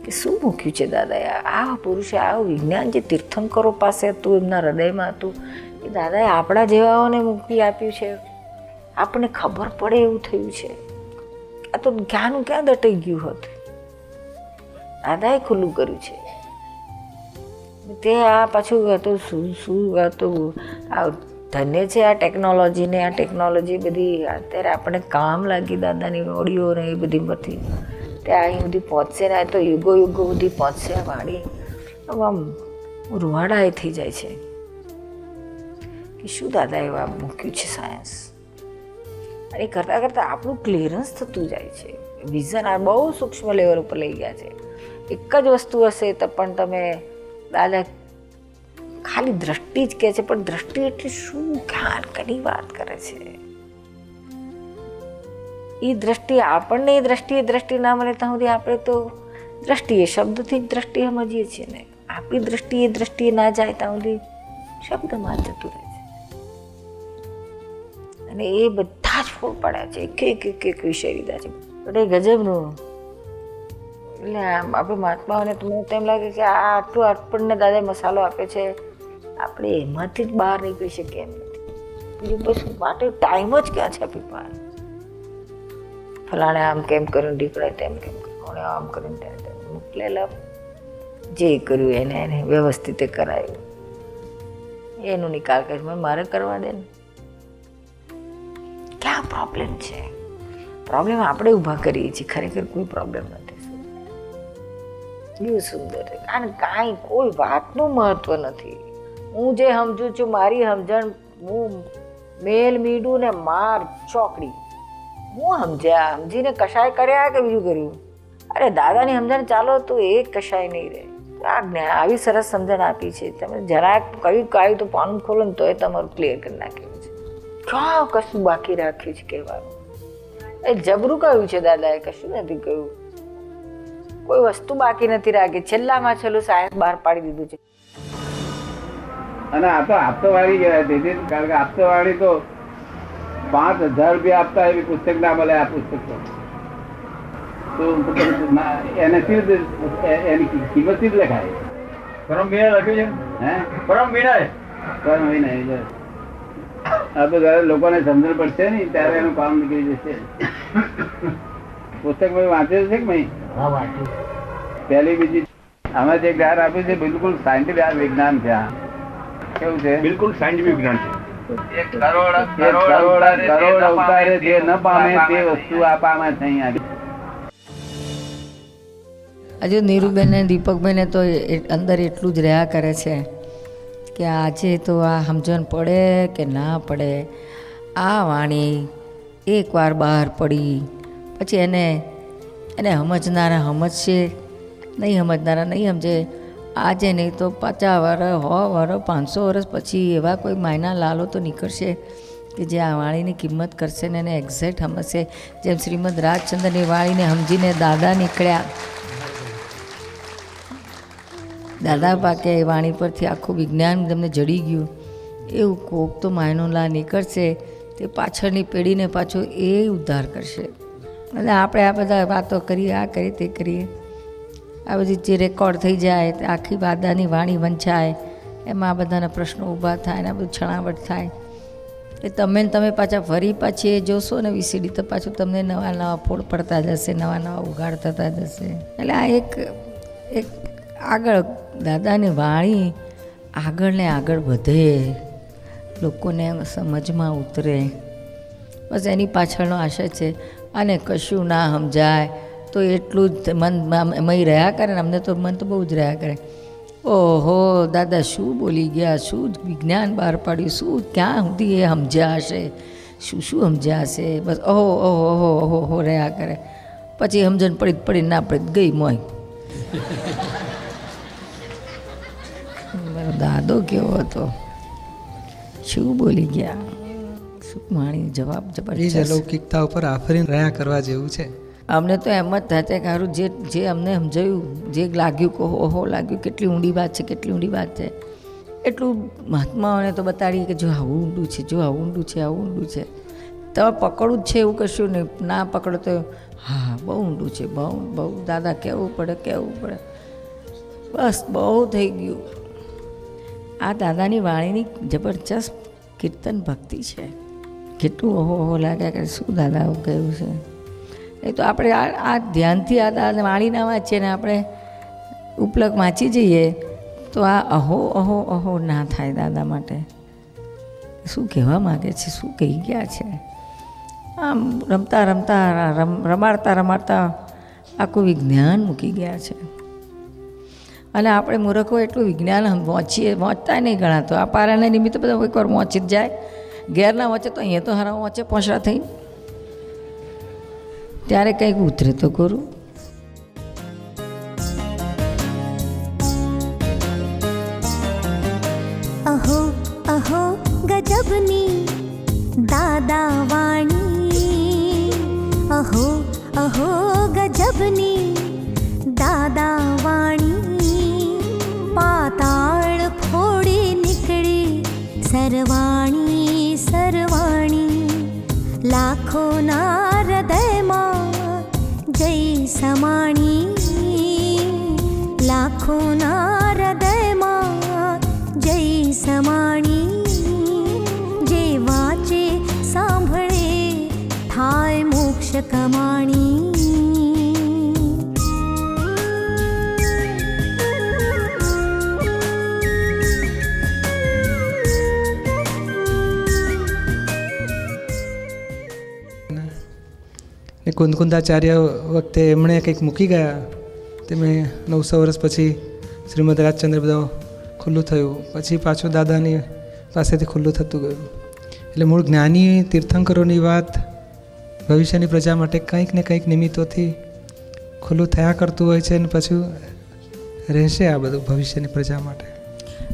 A: કે શું મૂક્યું છે દાદાએ આ પુરુષે, આ વિજ્ઞાન જે તીર્થંકરો પાસે હતું, એમના હૃદયમાં હતું, એ દાદાએ આપણા જેવાઓને મૂકી આપ્યું છે. આપણને ખબર પડે એવું થયું છે. આ તો જ્ઞાન ક્યાં દટાઈ ગયું હતું, દાદાએ ખુલ્લું કર્યું છે. તે આ પાછું હતું શું હતું. આ ધન્ય છે આ ટેકનોલોજીને. આ ટેકનોલોજી બધી અત્યારે આપણે કામ લાગી દાદાની ઓડિયો ને એ બધી પરથી તે અહીં સુધી પહોંચશે ને તો યુગો સુધી પહોંચશે. આ વાણી આમ રૂવાડા એ થઈ જાય છે કે શું દાદા એવા મૂક્યું છે સાયન્સ. અને કરતાં આપણું ક્લિયરન્સ થતું જાય છે. વિઝન આ બહુ સૂક્ષ્મ લેવલ ઉપર લઈ ગયા છે. એક જ વસ્તુ હશે તો પણ તમે દાદા ખાલી દ્રષ્ટિ જ કહે છે, પણ દ્રષ્ટિ એટલે શું, જ્ઞાન કની વાત કરે છે. એ દ્રષ્ટિ આપણને એ દ્રષ્ટિ ના મળે ત્યાં સુધી આપણે તો દ્રષ્ટિએ શબ્દથી જ દ્રષ્ટિ સમજીએ છીએ ને. આપણી દ્રષ્ટિએ ના જાય ત્યાં સુધી શબ્દમાં જતું રહે છે. અને એ બધા જ ફોડ પડ્યા છે, એક વિષય લીધા છે. એટલે ગજબનું. એટલે આપણે મહાત્માઓને તો મને તેમ લાગે કે આ આટલું આપણને દાદા મસાલો આપે છે, આપણે એમાંથી જ બહાર નીકળી શકીએ એમ નથી. બીજું બસ માટે ટાઈમ જ ક્યાં છે આપણી પાસે. ફલાણે આમ કેમ કર્યું, ઢીકળે તેમ કેમ કર્યું, આમ કર્યું તેમ મોકલેલા જે કર્યું એને વ્યવસ્થિત કરાયું, એનું નિકાલ કરે. મારે કરવા દે ને. ક્યાં પ્રોબ્લેમ છે? પ્રોબ્લેમ આપણે ઊભા કરીએ છીએ, ખરેખર કોઈ પ્રોબ્લેમ નથી. બહુ સુંદર છે. અને કાંઈ કોઈ વાતનું મહત્વ નથી. હું જે સમજું છું, મારી સમજણ હું મેલ મીઠું ને માર ચોકડી હું સમજીને કશાય કર્યા કે બીજું કર્યું? અરે દાદાની સમજણ ચાલો તો એ કશાય નહીં રહે. આવી સરસ સમજણ આપી છે તમે. જરાક કહ્યું તો પાનું ખોલો ને તોય તમારું ક્લિયર કરી નાખ્યું છે. કશું બાકી રાખ્યું છે કહેવાનું? એ જબરું કહ્યું છે દાદાએ, કશું નથી કહ્યું. કોઈ વસ્તુ બાકી નથી રાખી. છેલ્લામાં છેલ્લું સાયન્સ બહાર પાડી દીધું છે.
C: અને આ તો આપતોવાળી કહેવાય. તેથી કારણ કે આપતોવાળી તો 5,000 રૂપિયા આપતા એવી પુસ્તક ના મળે. આ પુસ્તક તો એને એની કિંમત જ લખાય. પરમ વિનય લખ્યું છે. હે પરમ વિનય આ તો જયારે લોકોને સમજણ પડશે ને ત્યારે એનું કામ નીકળી જશે. પુસ્તક વાંચે છે કે ભાઈ? પહેલી બીજી અમે જે જ્ઞાન આપ્યું છે બિલકુલ સાયન્ટિફિક વિજ્ઞાન છે. આ કેવું છે? બિલકુલ સાયન્ટિફિક વિજ્ઞાન છે. કરોડ અવતારે જે ન પામે તે વસ્તુ આ પામે છે. અહીંયા
A: હજુ નીરુબેન ને દીપકભાઈને તો અંદર એટલું જ રહ્યા કરે છે કે આજે તો આ સમજણ પડે કે ના પડે. આ વાણી એકવાર બહાર પડી પછી એને સમજનારા સમજશે, નહીં સમજનારા નહીં સમજે. આજે નહીં તો 50 વર્ષ 100 વર્ષ 500 વર્ષ પછી એવા કોઈ માયના લાલો તો નીકળશે કે જે આ વાણીની કિંમત કરશે ને એને એક્ઝેક્ટ સમજશે. જેમ શ્રીમદ રાજચંદ્રની વાણીને સમજીને દાદા નીકળ્યા. દાદા પાકે વાણી પરથી આખું વિજ્ઞાન તમને જડી ગયું. એવું કોક તો માયનોલા નીકળશે તે પાછળની પેઢીને પાછો એ ઉદ્ધાર કરશે. અને આપણે આ બધા વાતો કરીએ, આ કરીએ તે કરીએ, આ બધી જે રેકોર્ડ થઈ જાય તે આખી દાદાની વાણી વંચાય, એમાં આ બધાના પ્રશ્નો ઊભા થાય ને આ બધું છણાવટ થાય. એ તમે પાછા ફરી પાછી એ જોશો ને વીસીડી તો પાછું તમને નવા નવા ફોડ પડતા જશે, નવા નવા ઉઘાડ થતા જશે. એટલે આ એક આગળ દાદાની વાણી આગળ ને આગળ વધે, લોકોને સમજમાં ઉતરે, બસ એની પાછળનો આશય છે. અને કશું ના સમજાય તો એટલું જ મન રહ્યા કરે ને. અમને તો મન તો બહુ જ રહ્યા કરે. ઓહો દાદા શું બોલી ગયા, શું વિજ્ઞાન બહાર પાડ્યું, શું ક્યાં સુધી એ સમજ્યા હશે, શું સમજ્યા હશે. બસ ઓહો ઓહો ઓહો ઓહો ઓહો રહ્યા કરે. પછી સમજણ પડી ના પડી ગઈ મોય. દાદો કેવો હતો, શું બોલી ગયા, શું માણી જવાબ જબરજસ્ત.
B: અલૌકિકતા ઉપર આફરીને રહ્યા કરવા જેવું છે.
A: અમને તો એમ જ થાય કે સારું જે અમને સમજાયું, જે લાગ્યું કે ઓહો લાગ્યું, કેટલી ઊંડી વાત છે, કેટલી ઊંડી વાત છે. એટલું મહાત્માઓને તો બતાડીએ કે જો આવું ઊંડું છે, જો આવું ઊંડું છે, આવું ઊંડું છે. તો પકડવું જ છે એવું કશું નહીં. ના પકડો તો હા બહુ ઊંડું છે, બહુ બહુ દાદા કહેવું પડે. બસ બહુ થઈ ગયું. આ દાદાની વાણીની જબરજસ્ત કીર્તન ભક્તિ છે. કેટલું ઓહો ઓહો લાગ્યા કે શું દાદા આવું કહ્યું છે. નહીં તો આપણે આ ધ્યાનથી આ દાદા વાણી ના વાંચીએ ને આપણે ઉપલક વાંચી જઈએ તો આ અહો અહો અહો ના થાય દાદા માટે. શું કહેવા માગે છે, શું કહી ગયા છે. આમ રમાડતા આખું વિજ્ઞાન મૂકી ગયા છે. અને આપણે મૂર્ખો એટલું વિજ્ઞાન વાંચતા નહીં ગણાતો. આ પારાના નિમિત્તે બધા એકવાર વાંચી જ જાય. ઘેર ના વાંચે તો અહીંયા તો હારા વાંચે પોસડા થઈ, ત્યારે કંઈક ઉતરે તો કરું.
P: અહો અહો ગજબની દાદા વાણી, અહો અહો ગજબની દાદા વાણી. પાતાળ ફોડી નીકળી સરવાણી સરવાણી. લાખોના હૃદયમાં જય સમાણી. લાખોના હૃદયમાં જય સમાણી. જે વાંચે સાંભળે થાય મોક્ષ કમાણી.
B: કુંદકુંદાચાર્ય વખતે એમણે કંઈક મૂકી ગયા. તેમે 900 વર્ષ પછી શ્રીમદ રાજચંદ્ર બધા ખુલ્લું થયું. પછી પાછું દાદાની પાસેથી ખુલ્લું થતું ગયું. એટલે મૂળ જ્ઞાની તીર્થંકરોની વાત ભવિષ્યની પ્રજા માટે કંઈક ને કંઈક નિમિત્તોથી ખુલ્લું થયા કરતું હોય છે, અને પછી રહેશે આ બધું ભવિષ્યની પ્રજા માટે.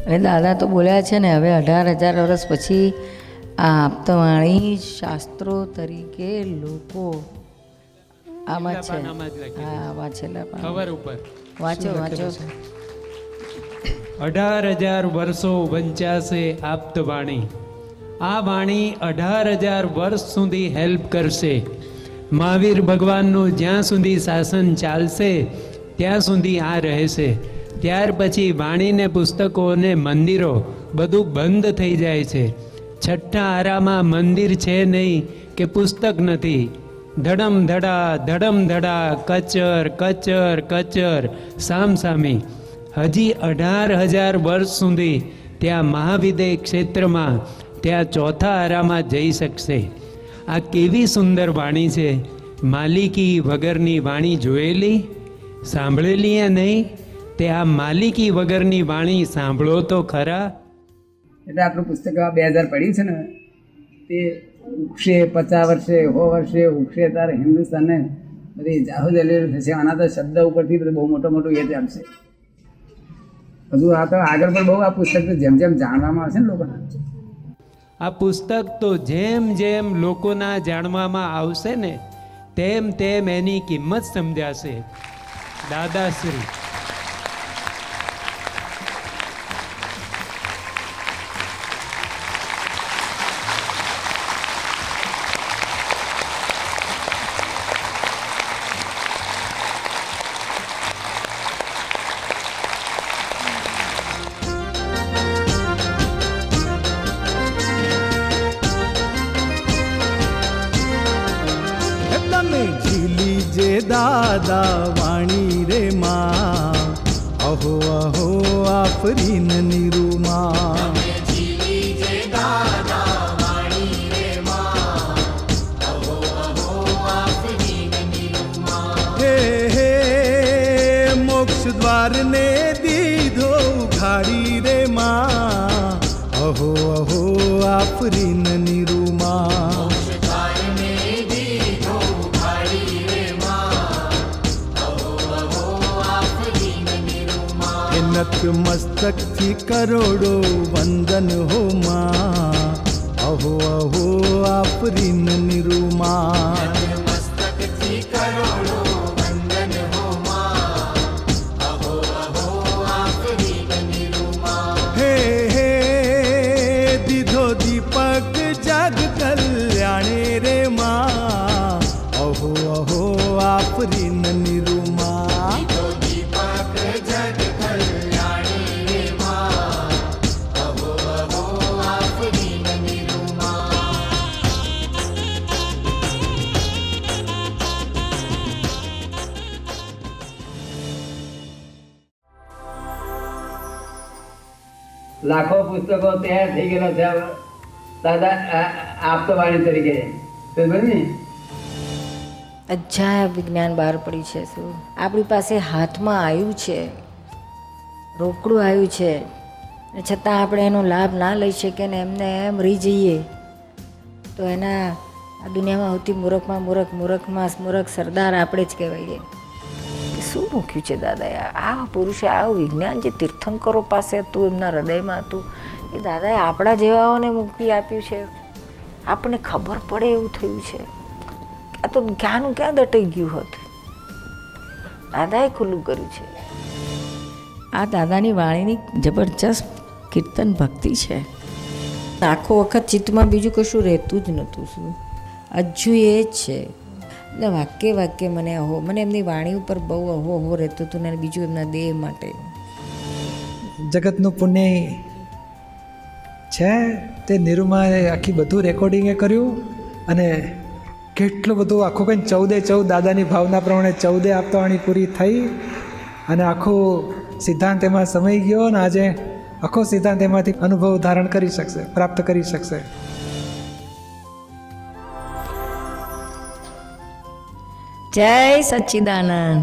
A: અને દાદા તો બોલ્યા છે ને, હવે 18,000 વર્ષ પછી આ આપતવાણી શાસ્ત્રો તરીકે લોકો આમાં છે. હા, વાંચેલા
O: ખબર ઉપર
A: વાંચો વાંચો.
O: 18,000 વર્ષો વંચાશે આપતવાણી. આ વાણી 18,000 વર્ષ સુધી હેલ્પ કરશે. મહાવીર ભગવાનનું જ્યાં સુધી શાસન ચાલશે ત્યાં સુધી આ રહેશે. ત્યાર પછી વાણીને પુસ્તકો અને મંદિરો બધું બંધ થઈ જાય છે. છઠ્ઠા આરામાં મંદિર છે નહીં કે પુસ્તક નથી. ધડમ ધડા કચર કચર કચર સામસામી. હજી 18,000 વર્ષ સુધી ત્યાં મહાવિદય ક્ષેત્રમાં ત્યાં ચોથા આરામાં જઈ શકશે. આ કેવી સુંદર વાણી છે. માલિકી વગરની વાણી જોયેલી, સાંભળેલી એ નહીં, તે આ માલિકી વગરની વાણી સાંભળો તો ખરા.
Q: એટલે આપણું પુસ્તક 2000 પડ્યું છે ને, તે ઉગશે 50 વર્ષે 100 વર્ષે ઉગશે ત્યારે હિન્દુસ્તાનને બધી જાહો જલેલું થશે. આના તો શબ્દ ઉપરથી બધું બહુ મોટું એ ચાલશે. હજુ આ તો આગળ પણ બહુ આ પુસ્તક જેમ જેમ જાણવામાં આવશે ને લોકોને,
O: આ પુસ્તક તો જેમ જેમ લોકોના જાણવામાં આવશે ને તેમ તેમ એની કિંમત સમજાશે. દાદાશ્રી
E: દાદા વાણી રે માં, અહો અહો આફરીન નિરૂમા. હે હે મોક્ષ દ્વાર ને દીધો ઉઘાડી રે માં, અહો અહો આફરીન નિરૂમા. નત મસ્તકથી કરોડો વંદન હો માં, અહો અહો આફરીન નિરૂમા. હે હે દીધો દીપક જગ કલ્યાણે રે માં, અહો અહો આફરીન નિરૂમા.
Q: લાખો પુસ્તકો તૈયાર થઈ ગયેલા છે દાદા આપતવાણી તરીકે, બરાબર ને?
A: અજાયબ વિજ્ઞાન બહાર પડી છે. શું આપણી પાસે હાથમાં આવ્યું છે, રોકડું આવ્યું છે, છતાં આપણે એનો લાભ ના લઈ શકીએ ને એમને એમ રહી જઈએ તો એના આ દુનિયામાં સૌથી મૂર્ખમાં મૂર્ખ, મૂર્ખમાં મૂર્ખ સરદાર આપણે જ કહેવાઈએ. શું મૂક્યું છે દાદાએ આ પુરુષે? આ વિજ્ઞાન જે તીર્થંકરો પાસે હતું, એમના હૃદયમાં હતું, એ દાદાએ આપણા જેવાઓને મૂકી આપ્યું છે. આપણને ખબર પડે એવું થયું છે. આ તો જ્ઞાન ક્યાં દટાઈ ગયું હોત, દાદાએ ખુલ્લું કર્યું છે. આ દાદાની વાણીની જબરજસ્ત કીર્તન ભક્તિ છે. આખો વખત ચિત્તમાં બીજું કશું રહેતું જ નહોતું. શું હજુ એ જ છે ને વાક્ય વાક્ય મને એમની વાણી ઉપર બહુ અહો રહેતું હતું ને બીજું એમના દેહ માટે.
B: જગતનું પુણ્ય છે તે નિરૂમાએ આખી બધું રેકોર્ડિંગ કર્યું, અને કેટલું બધું આખું કંઈ 14 દાદાની ભાવના પ્રમાણે 14 આપતવાણી પૂરી થઈ, અને આખું સિદ્ધાંત એમાં સમાઈ ગયો, અને આજે આખો સિદ્ધાંત એમાંથી અનુભવ ધારણ કરી શકશે, પ્રાપ્ત કરી શકશે.
A: જય સચ્ચિદાનંદ.